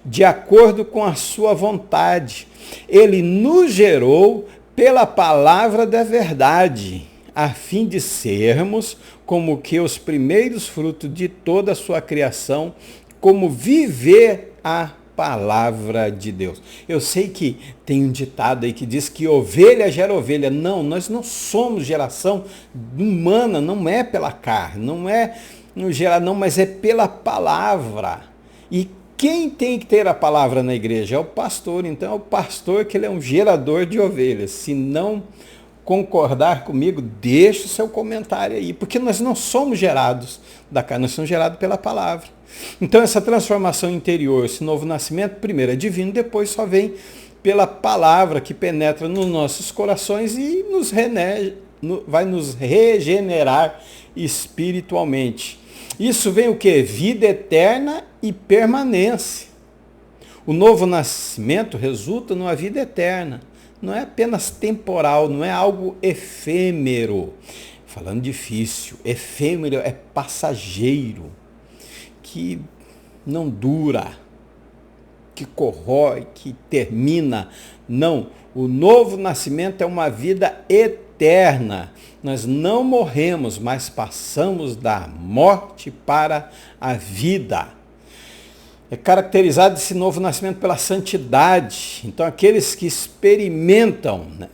De acordo com a sua vontade, ele nos gerou pela palavra da verdade, a fim de sermos como que os primeiros frutos de toda a sua criação, como viver a palavra de Deus. Eu sei que tem um ditado aí que diz que ovelha gera ovelha. Não, nós não somos geração humana, não é pela carne, não é no gerar, não, mas é pela palavra. E quem tem que ter a palavra na igreja? É o pastor. Então é o pastor que ele é um gerador de ovelhas. Se não concordar comigo, deixe o seu comentário aí, porque nós não somos gerados da carne, nós somos gerados pela palavra. Então essa transformação interior, esse novo nascimento, primeiro é divino, depois só vem pela palavra que penetra nos nossos corações e vai nos regenerar espiritualmente. Isso vem o quê? Vida eterna e permanência. O novo nascimento resulta numa vida eterna. Não é apenas temporal, não é algo efêmero. Falando difícil, efêmero é passageiro, que não dura, que corrói, que termina. Não, o novo nascimento é uma vida eterna. Nós não morremos, mas passamos da morte para a vida. É caracterizado esse novo nascimento pela santidade. Então, aqueles que experimentam, né,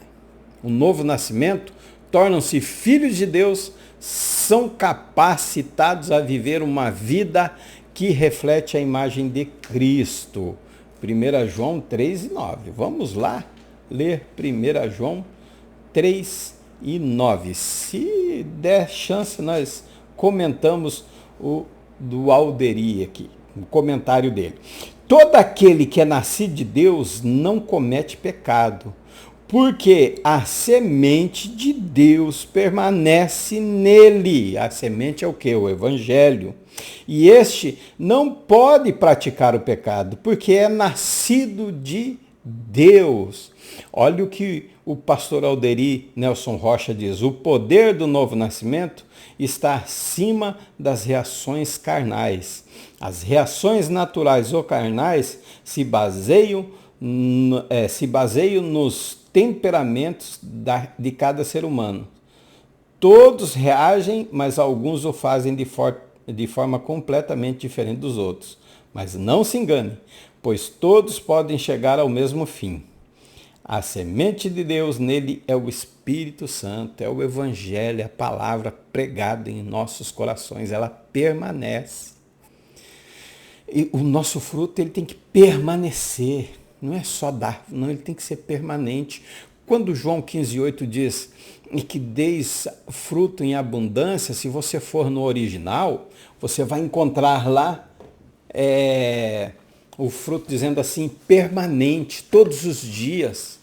o novo nascimento tornam-se filhos de Deus, são capacitados a viver uma vida que reflete a imagem de Cristo. 1 João 3:9. Vamos lá ler 1 João 3:9. Se der chance, nós comentamos o do Alderi aqui, o comentário dele. Todo aquele que é nascido de Deus não comete pecado, porque a semente de Deus permanece nele. A semente é o quê? O Evangelho. E este não pode praticar o pecado, porque é nascido de Deus. Olha o que o pastor Alderi Nelson Rocha diz: o poder do novo nascimento está acima das reações carnais. As reações naturais ou carnais se baseiam nos temperamentos de cada ser humano. Todos reagem, mas alguns o fazem de forma completamente diferente dos outros. Mas não se engane, pois todos podem chegar ao mesmo fim. A semente de Deus nele é o Espírito Santo, é o Evangelho, a palavra pregada em nossos corações, ela permanece. E o nosso fruto ele tem que permanecer, não é só dar, não, ele tem que ser permanente. Quando João 15:8 diz que deis fruto em abundância, se você for no original, você vai encontrar lá o fruto dizendo assim, permanente, todos os dias.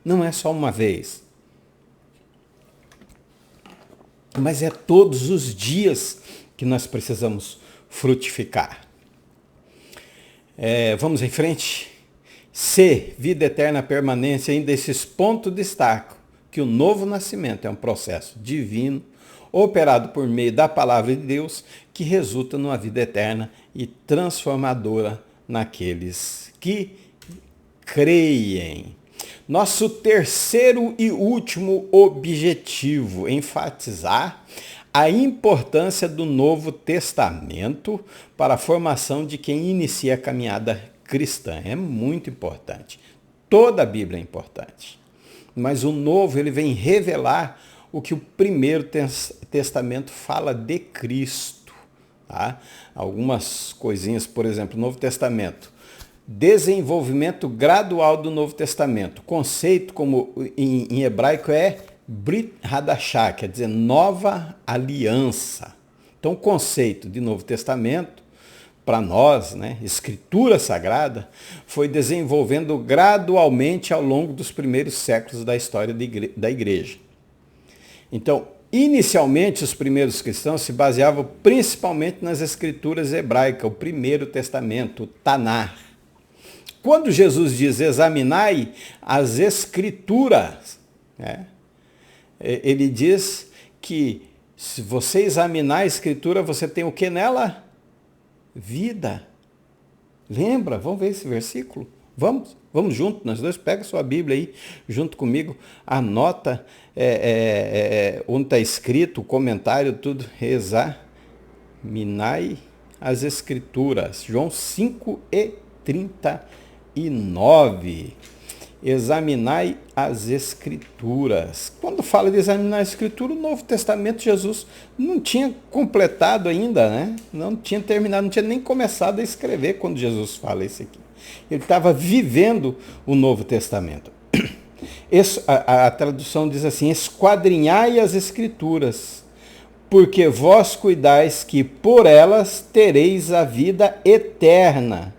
Não é só uma vez. Mas é todos os dias que nós precisamos frutificar. Vamos em frente. C, vida eterna, permanência. Ainda esses pontos destacam que o novo nascimento é um processo divino, operado por meio da palavra de Deus, que resulta numa vida eterna e transformadora naqueles que creem. Nosso terceiro e último objetivo, enfatizar a importância do Novo Testamento para a formação de quem inicia a caminhada cristã. É muito importante. Toda a Bíblia é importante. Mas o Novo, ele vem revelar o que o Primeiro Testamento fala de Cristo. Tá? Algumas coisinhas, por exemplo, Novo Testamento. Desenvolvimento gradual do Novo Testamento. Conceito, como em hebraico, é Brit Hadashah, quer dizer, nova aliança. Então, o conceito de Novo Testamento, para nós, né, Escritura Sagrada, foi desenvolvendo gradualmente ao longo dos primeiros séculos da história da igreja. Então, inicialmente, os primeiros cristãos se baseavam principalmente nas Escrituras hebraicas, o Primeiro Testamento, o Tanar. Quando Jesus diz examinai as Escrituras, né, ele diz que se você examinar a Escritura, você tem o que nela? Vida. Lembra? Vamos ver esse versículo? Vamos junto, nós dois, pega a sua Bíblia aí, junto comigo, anota onde está escrito, o comentário, tudo, examinai as Escrituras. João 5:39. Examinai as Escrituras. Quando fala de examinar a Escritura, o Novo Testamento, Jesus não tinha completado ainda, né? Não tinha terminado, não tinha nem começado a escrever quando Jesus fala isso aqui. Ele estava vivendo o Novo Testamento. A tradução diz assim, esquadrinhai as Escrituras, porque vós cuidais que por elas tereis a vida eterna,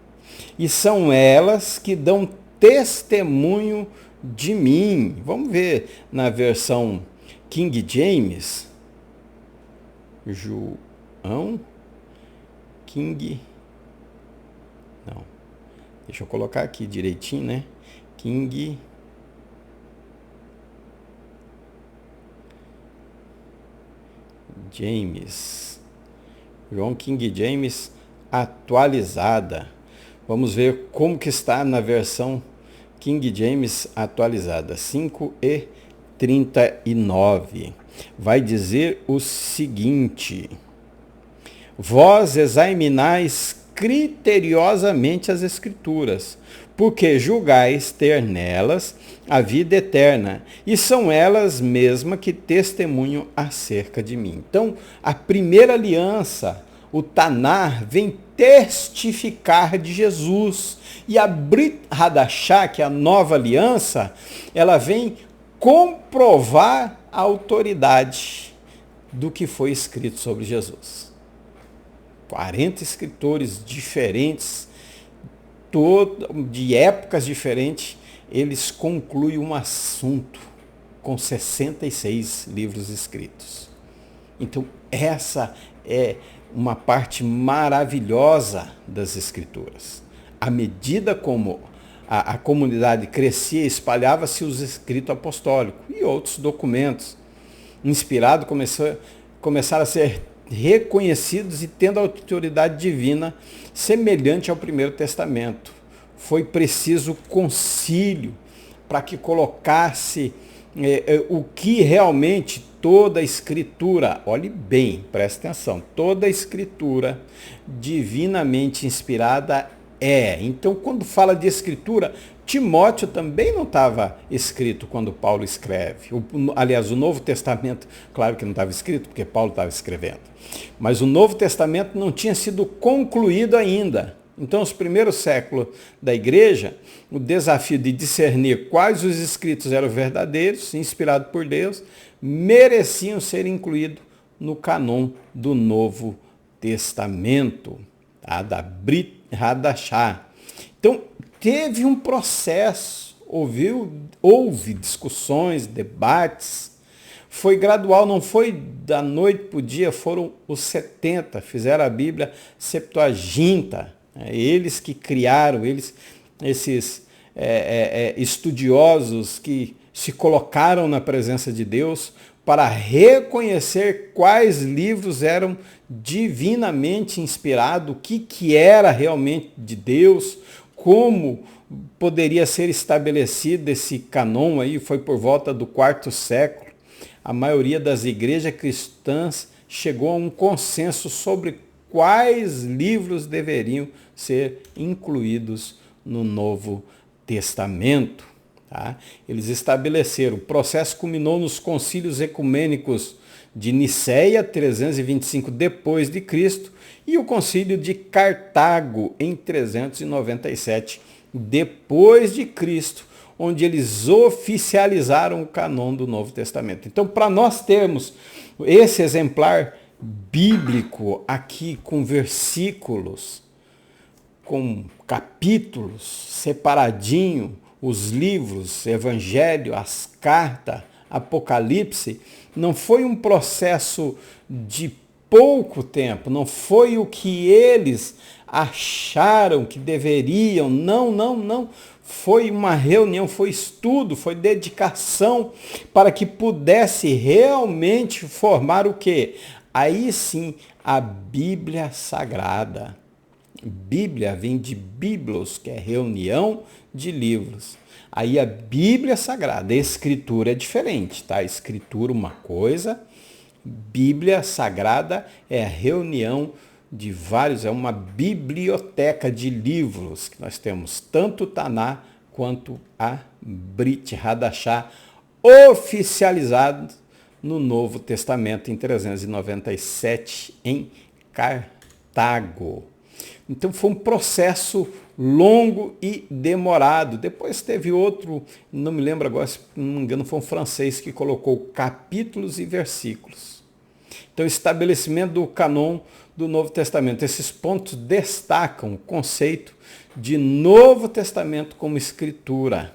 e são elas que dão testemunho de mim. Vamos ver na versão King James. Deixa eu colocar aqui direitinho, né? King James. João King James atualizada. Vamos ver como que está na versão King James atualizada, 5:39. Vai dizer o seguinte: vós examinais criteriosamente as Escrituras, porque julgais ter nelas a vida eterna, e são elas mesmas que testemunham acerca de mim. Então, a primeira aliança, o Tanar, vem testificar de Jesus. E a Brit Hadashah, que é a nova aliança, ela vem comprovar a autoridade do que foi escrito sobre Jesus. 40 escritores diferentes, de épocas diferentes, eles concluem um assunto com 66 livros escritos. Então, essa é uma parte maravilhosa das Escrituras. À medida como a comunidade crescia, espalhava-se os escritos apostólicos e outros documentos inspirados começaram a ser reconhecidos e tendo autoridade divina semelhante ao Primeiro Testamento. Foi preciso concílio para que colocasse o que realmente toda a escritura, olhe bem, preste atenção, toda a escritura divinamente inspirada é. Então, quando fala de escritura, Timóteo também não estava escrito quando Paulo escreve. Aliás, o Novo Testamento, claro que não estava escrito, porque Paulo estava escrevendo. Mas o Novo Testamento não tinha sido concluído ainda. Então, os primeiros séculos da igreja, o desafio de discernir quais os escritos eram verdadeiros, inspirados por Deus, mereciam ser incluídos no canon do Novo Testamento, tá? Da Brit Hadashah. Então, teve um processo, houve discussões, debates, foi gradual, não foi da noite para o dia, foram os 70, fizeram a Bíblia Septuaginta. Eles que criaram, esses estudiosos que se colocaram na presença de Deus para reconhecer quais livros eram divinamente inspirados, o que era realmente de Deus, como poderia ser estabelecido esse canon aí, foi por volta do quarto século. A maioria das igrejas cristãs chegou a um consenso sobre quais livros deveriam ser incluídos no Novo Testamento. Tá? Eles estabeleceram, o processo culminou nos concílios ecumênicos de Niceia, 325 depois de Cristo, e o concílio de Cartago, em 397 depois de Cristo, onde eles oficializaram o canon do Novo Testamento. Então, para nós termos esse exemplar bíblico aqui com versículos, com capítulos separadinho, os livros, Evangelho, as cartas, Apocalipse, não foi um processo de pouco tempo, não foi o que eles acharam que deveriam, não. Foi uma reunião, foi estudo, foi dedicação para que pudesse realmente formar o quê? Aí sim, a Bíblia Sagrada. Bíblia vem de biblos, que é reunião de livros. Aí a Bíblia Sagrada, a Escritura é diferente, tá? Escritura uma coisa, Bíblia Sagrada é a reunião de vários, é uma biblioteca de livros que nós temos, tanto o Taná quanto a Brit Hadashah, oficializado no Novo Testamento em 397 em Cartago. Então foi um processo longo e demorado. Depois teve outro, não me lembro agora, se não me engano, foi um francês que colocou capítulos e versículos. Então, o estabelecimento do canon do Novo Testamento. Esses pontos destacam o conceito de Novo Testamento como escritura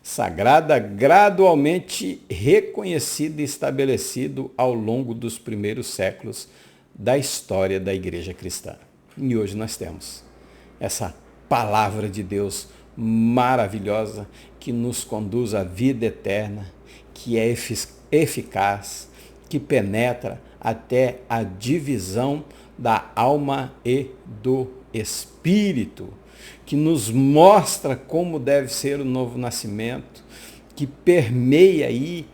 sagrada, gradualmente reconhecido e estabelecido ao longo dos primeiros séculos da história da igreja cristã. E hoje nós temos essa palavra de Deus maravilhosa que nos conduz à vida eterna, que é eficaz, que penetra até a divisão da alma e do espírito, que nos mostra como deve ser o novo nascimento, que permeia aí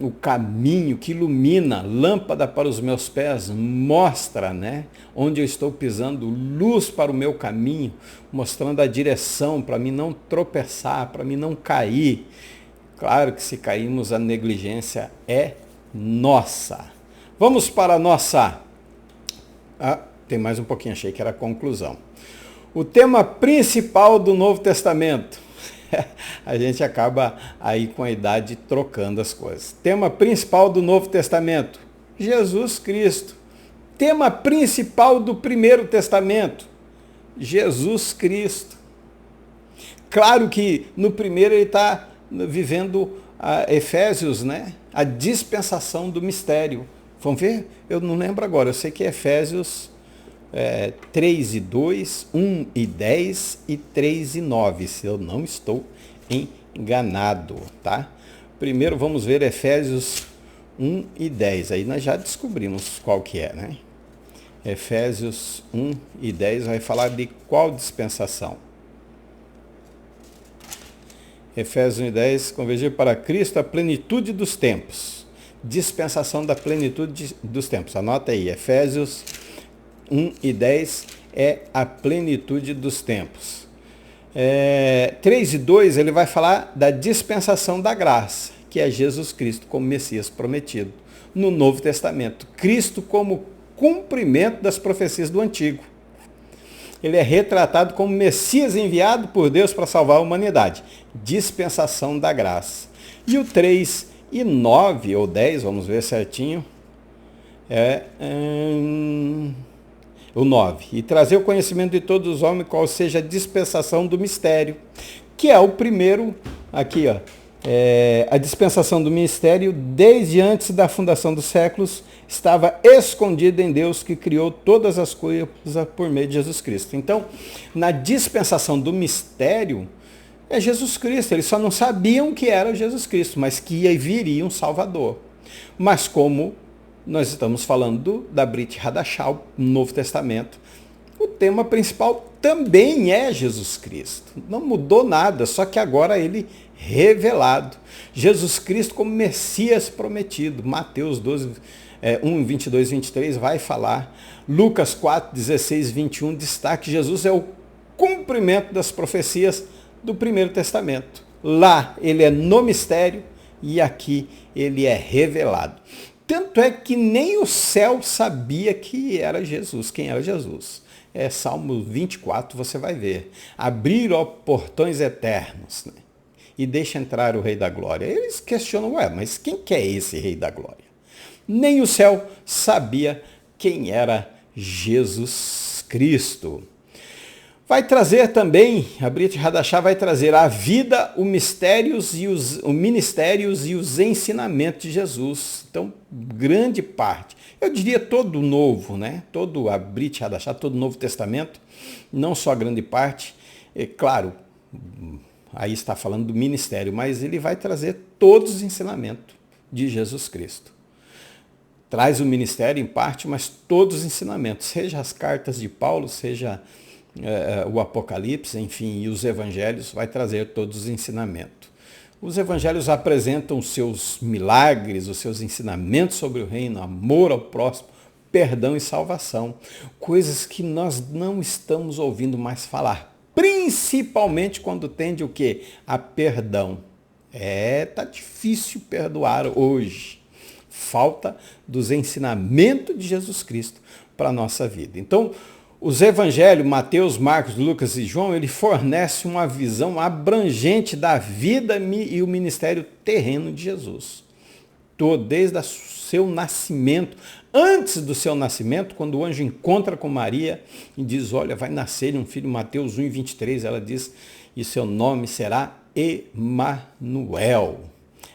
o caminho, que ilumina, lâmpada para os meus pés, mostra, né, onde eu estou pisando, luz para o meu caminho, mostrando a direção para mim não tropeçar, para mim não cair. Claro que se cairmos, a negligência é nossa. Vamos para a nossa Tem mais um pouquinho, achei que era a conclusão. O tema principal do Novo Testamento. A gente acaba aí com a idade trocando as coisas. Tema principal do Novo Testamento, Jesus Cristo. Tema principal do Primeiro Testamento, Jesus Cristo. Claro que no primeiro ele está vivendo Efésios, né? A dispensação do mistério. Vamos ver? Eu não lembro agora, eu sei que é Efésios 3 e 2, 1 e 10 e 3 e 9, se eu não estou enganado, tá? Primeiro vamos ver Efésios 1 e 10, aí nós já descobrimos qual que é, né? Efésios 1 e 10 vai falar de qual dispensação? Efésios 1 e 10, convergir para Cristo a plenitude dos tempos. Dispensação da plenitude dos tempos. Anota aí, Efésios 1 e 10 é a plenitude dos tempos. 3 e 2 ele vai falar da dispensação da graça, que é Jesus Cristo como Messias prometido no Novo Testamento. Cristo como cumprimento das profecias do Antigo. Ele é retratado como Messias enviado por Deus para salvar a humanidade. Dispensação da graça. E o 3 e 9 ou 10, vamos ver certinho, o 9. E trazer o conhecimento de todos os homens, qual seja a dispensação do mistério, que é o primeiro, aqui, ó, a dispensação do mistério, desde antes da fundação dos séculos, estava escondida em Deus que criou todas as coisas por meio de Jesus Cristo. Então, na dispensação do mistério, é Jesus Cristo. Eles só não sabiam que era Jesus Cristo, mas que viria um Salvador. Mas como nós estamos falando da Brit Hadashah, no Novo Testamento, o tema principal também é Jesus Cristo. Não mudou nada, só que agora ele revelado. Jesus Cristo como Messias prometido. Mateus 12, 1, 22, 23 vai falar. Lucas 4, 16, 21 destaca que Jesus é o cumprimento das profecias do Primeiro Testamento. Lá ele é no mistério e aqui ele é revelado. Tanto é que nem o céu sabia que era Jesus, quem era Jesus. Salmo 24, você vai ver. Abrir, ó, portões eternos, né? E deixa entrar o Rei da Glória. Eles questionam, mas quem que é esse Rei da Glória? Nem o céu sabia quem era Jesus Cristo. Vai trazer também, a Brit Hadashah vai trazer a vida, os mistérios e os ministérios e os ensinamentos de Jesus. Então, grande parte, eu diria todo o novo, né? Todo a Brit Hadashah, todo o Novo Testamento, não só a grande parte, claro, aí está falando do ministério, mas ele vai trazer todos os ensinamentos de Jesus Cristo. Traz o ministério em parte, mas todos os ensinamentos, seja as cartas de Paulo, seja o Apocalipse, enfim, e os evangelhos, vai trazer todos os ensinamentos. Os evangelhos apresentam os seus milagres, os seus ensinamentos sobre o reino, amor ao próximo, perdão e salvação. Coisas que nós não estamos ouvindo mais falar, principalmente quando tende o quê? A perdão. Tá difícil perdoar hoje. Falta dos ensinamentos de Jesus Cristo para a nossa vida. Então, os evangelhos, Mateus, Marcos, Lucas e João, ele fornece uma visão abrangente da vida e o ministério terreno de Jesus. Desde o seu nascimento, antes do seu nascimento, quando o anjo encontra com Maria e diz, olha, vai nascer um filho, Mateus 1, 23, ela diz, e seu nome será Emanuel,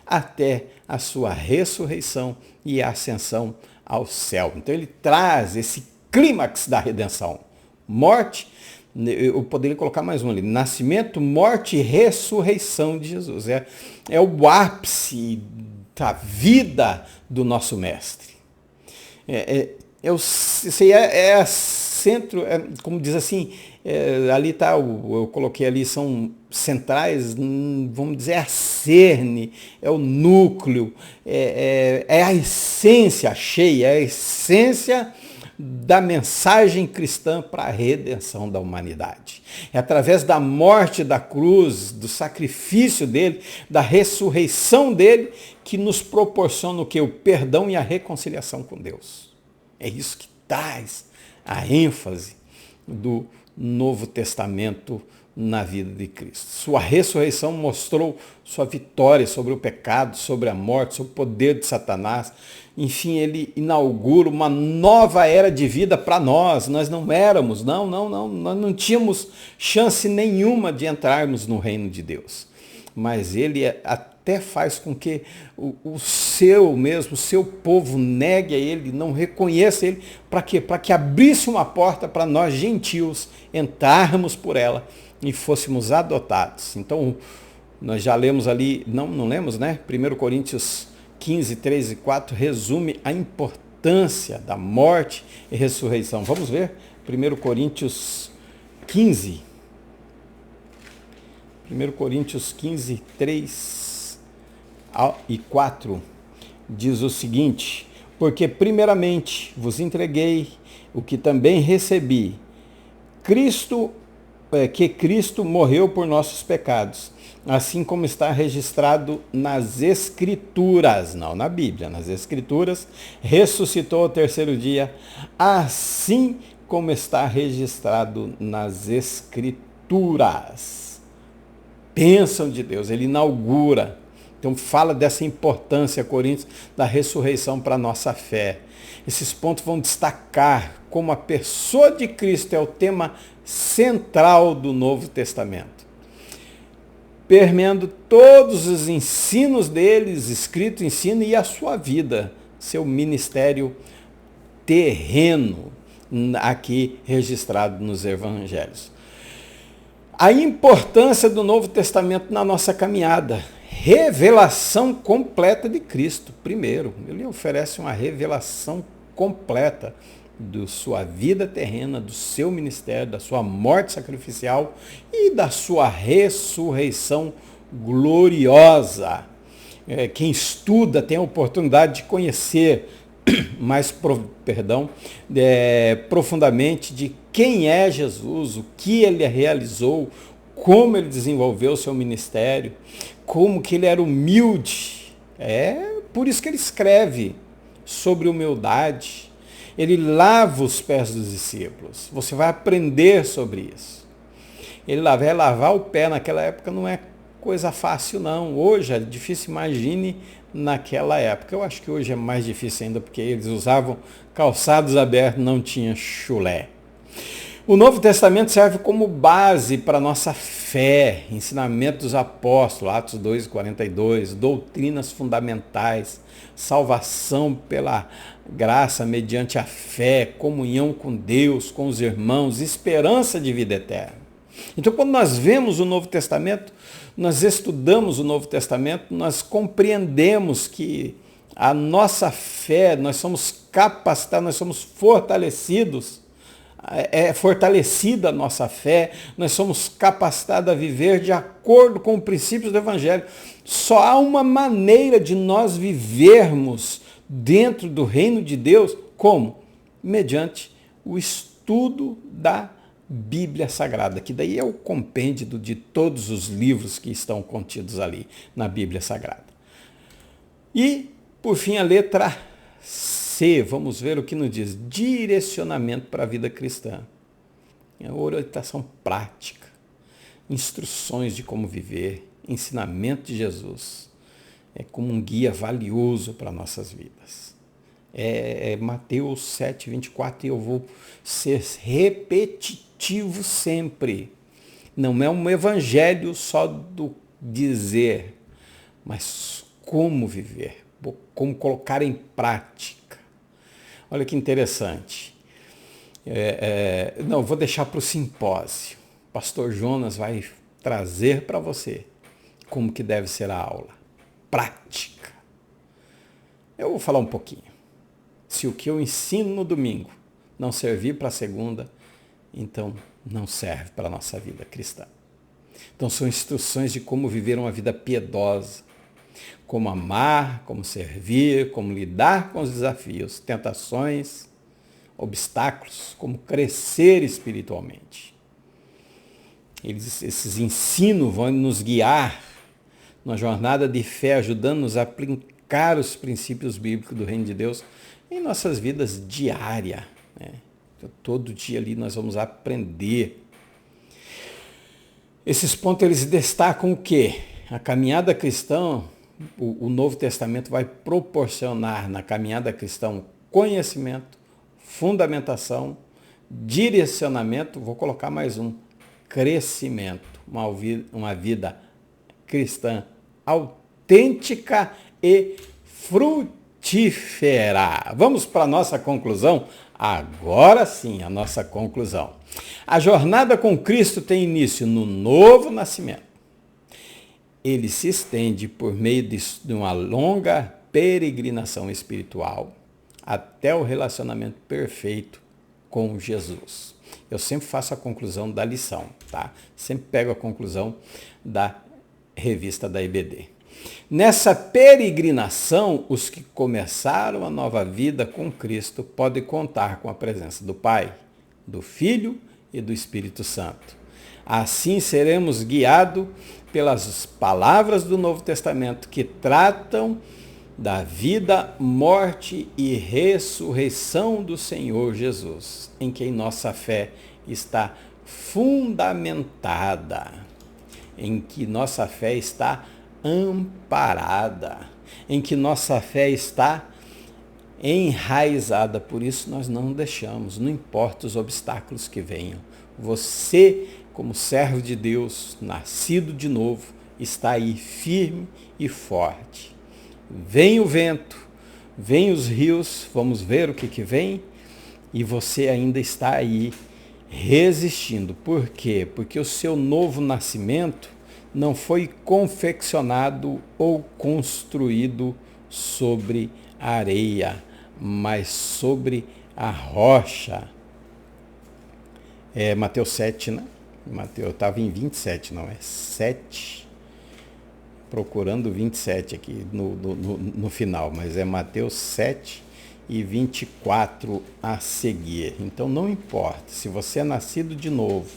até a sua ressurreição e ascensão ao céu. Então ele traz esse clímax da redenção. Morte, eu poderia colocar mais um ali, nascimento, morte e ressurreição de Jesus. É o ápice da vida do nosso mestre. Centro, como diz assim, ali está, eu coloquei ali, são centrais, vamos dizer, a cerne, é o núcleo, é a essência cheia, é a essência da mensagem cristã para a redenção da humanidade. É através da morte da cruz, do sacrifício dele, da ressurreição dele, que nos proporciona o quê? O perdão e a reconciliação com Deus. É isso que traz a ênfase do Novo Testamento na vida de Cristo. Sua ressurreição mostrou sua vitória sobre o pecado, sobre a morte, sobre o poder de Satanás. Enfim, ele inaugura uma nova era de vida para nós. Nós não éramos, nós não tínhamos chance nenhuma de entrarmos no reino de Deus. Mas ele até faz com que o seu povo negue a ele, não reconheça ele. Para quê? Para que abrisse uma porta para nós gentios entrarmos por ela e fôssemos adotados. Então, nós já lemos ali, não lemos, né? 1 Coríntios 15, 3 e 4 resume a importância da morte e ressurreição. Vamos ver? 1 Coríntios 15. 1 Coríntios 15, 3 e 4 diz o seguinte: porque primeiramente vos entreguei o que também recebi, que Cristo morreu por nossos pecados, assim como está registrado nas Escrituras, não na Bíblia, nas Escrituras, ressuscitou ao terceiro dia, assim como está registrado nas Escrituras. Bênção de Deus, ele inaugura. Então fala dessa importância, Coríntios, da ressurreição para a nossa fé. Esses pontos vão destacar como a pessoa de Cristo é o tema central do Novo Testamento, permeando todos os ensinos deles, escrito ensino, e a sua vida, seu ministério terreno, aqui registrado nos Evangelhos. A importância do Novo Testamento na nossa caminhada. Revelação completa de Cristo. Primeiro, ele oferece uma revelação completa da sua vida terrena, do seu ministério, da sua morte sacrificial e da sua ressurreição gloriosa. Quem estuda tem a oportunidade de conhecer mais profundamente de quem é Jesus, o que ele realizou, como ele desenvolveu o seu ministério, como que ele era humilde. Por isso que ele escreve sobre humildade. Ele lava os pés dos discípulos. Você vai aprender sobre isso. Ele vai lavar o pé naquela época, não é coisa fácil não. Hoje é difícil, imagine naquela época. Eu acho que hoje é mais difícil ainda, porque eles usavam calçados abertos, não tinha chulé. O Novo Testamento serve como base para a nossa fé, ensinamento dos apóstolos, Atos 2:42, doutrinas fundamentais, salvação pela graça mediante a fé, comunhão com Deus, com os irmãos, esperança de vida eterna. Então, quando nós vemos o Novo Testamento, nós estudamos o Novo Testamento, nós compreendemos que a nossa fé, nós somos capacitados, nós somos fortalecidos, é fortalecida a nossa fé, nós somos capacitados a viver de acordo com os princípios do Evangelho. Só há uma maneira de nós vivermos dentro do reino de Deus, como? Mediante o estudo da Bíblia Sagrada, que daí é o compêndio de todos os livros que estão contidos ali na Bíblia Sagrada. E, por fim, a letra C, vamos ver o que nos diz. Direcionamento para a vida cristã. É orientação prática, instruções de como viver, ensinamento de Jesus. É como um guia valioso para nossas vidas. Mateus 7:24, e eu vou ser repetitivo sempre. Não é um evangelho só do dizer, mas como viver, como colocar em prática. Olha que interessante. Vou deixar para o simpósio. Pastor Jonas vai trazer para você como que deve ser a aula. Prática. Eu vou falar um pouquinho. Se o que eu ensino no domingo não servir para a segunda, então não serve para a nossa vida cristã. Então são instruções de como viver uma vida piedosa, como amar, como servir, como lidar com os desafios, tentações, obstáculos, como crescer espiritualmente. Esses ensinos vão nos guiar na jornada de fé, ajudando-nos a aplicar os princípios bíblicos do reino de Deus em nossas vidas diárias. Todo dia ali nós vamos aprender. Esses pontos eles destacam o quê? A caminhada cristã, o Novo Testamento vai proporcionar na caminhada cristã conhecimento, fundamentação, direcionamento, vou colocar mais um, crescimento, uma vida cristã autêntica e frutífera. Vamos para a nossa conclusão? Agora sim, a nossa conclusão. A jornada com Cristo tem início no novo nascimento. Ele se estende por meio de uma longa peregrinação espiritual até o relacionamento perfeito com Jesus. Eu sempre faço a conclusão da lição, tá? Sempre pego a conclusão da revista da IBD. Nessa peregrinação, os que começaram a nova vida com Cristo podem contar com a presença do Pai, do Filho e do Espírito Santo. Assim seremos guiados pelas palavras do Novo Testamento que tratam da vida, morte e ressurreição do Senhor Jesus, em quem nossa fé está fundamentada, em que nossa fé está amparada, em que nossa fé está enraizada. Por isso nós não deixamos, não importa os obstáculos que venham. Você, como servo de Deus, nascido de novo, está aí firme e forte. Vem o vento, vem os rios, vamos ver o que vem, e você ainda está aí resistindo. Por quê? Porque o seu novo nascimento não foi confeccionado ou construído sobre a areia, mas sobre a rocha. É Mateus 7, né? Eu estava em 27, não, é 7. Procurando 27 aqui no final, mas é Mateus 7 e 24 a seguir. Então não importa, se você é nascido de novo,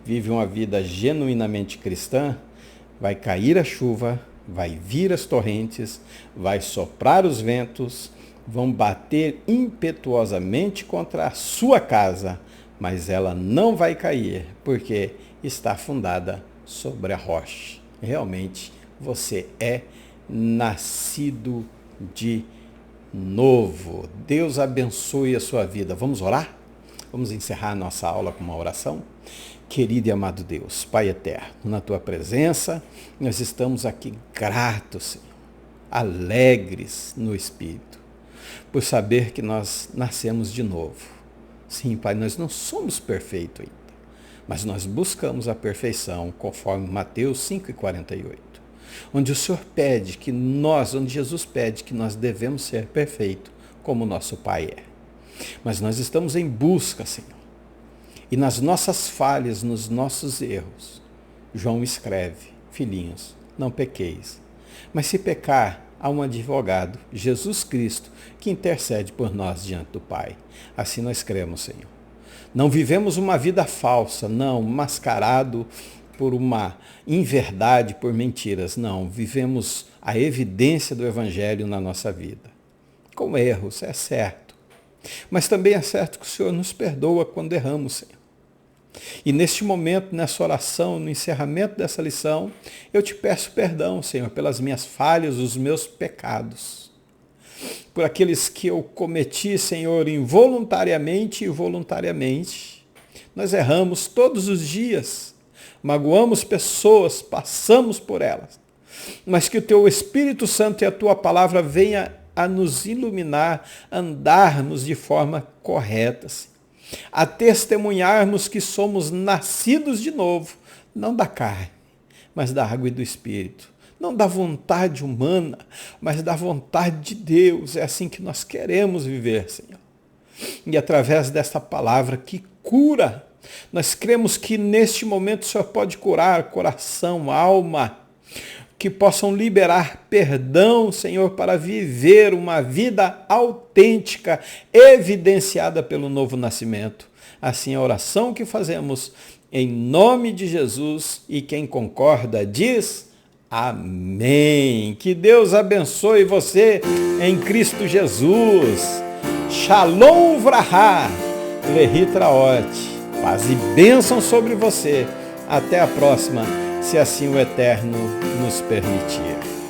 vive uma vida genuinamente cristã, vai cair a chuva, vai vir as torrentes, vai soprar os ventos, vão bater impetuosamente contra a sua casa, mas ela não vai cair, porque está fundada sobre a rocha. Realmente, você é nascido de novo. Deus abençoe a sua vida. Vamos orar? Vamos encerrar a nossa aula com uma oração? Querido e amado Deus, Pai eterno, na tua presença, nós estamos aqui gratos, Senhor, alegres no Espírito, por saber que nós nascemos de novo. Sim, Pai, nós não somos perfeitos ainda, mas nós buscamos a perfeição, conforme Mateus 5,48. Onde o Senhor pede que onde Jesus pede que nós devemos ser perfeitos, como nosso Pai é. Mas nós estamos em busca, Senhor. E nas nossas falhas, nos nossos erros, João escreve, filhinhos, não pequeis. Mas se pecar, há um advogado, Jesus Cristo, que intercede por nós diante do Pai. Assim nós cremos, Senhor. Não vivemos uma vida falsa, não, mascarado por uma inverdade, por mentiras. Não, vivemos a evidência do Evangelho na nossa vida. Com erros, é certo. Mas também é certo que o Senhor nos perdoa quando erramos, Senhor. E neste momento, nessa oração, no encerramento dessa lição, eu te peço perdão, Senhor, pelas minhas falhas, os meus pecados. Por aqueles que eu cometi, Senhor, involuntariamente e voluntariamente. Nós erramos todos os dias. Magoamos pessoas, passamos por elas, mas que o teu Espírito Santo e a tua palavra venha a nos iluminar, andarmos de forma correta, a testemunharmos que somos nascidos de novo, não da carne, mas da água e do Espírito, não da vontade humana, mas da vontade de Deus. É assim que nós queremos viver, Senhor. E através desta palavra que cura, nós cremos que neste momento o Senhor pode curar coração, alma, que possam liberar perdão, Senhor, para viver uma vida autêntica, evidenciada pelo novo nascimento. Assim, a oração que fazemos em nome de Jesus, e quem concorda diz amém. Que Deus abençoe você em Cristo Jesus. Shalom Vrahá. Lerri Traort. Paz e bênção sobre você. Até a próxima, se assim o Eterno nos permitir.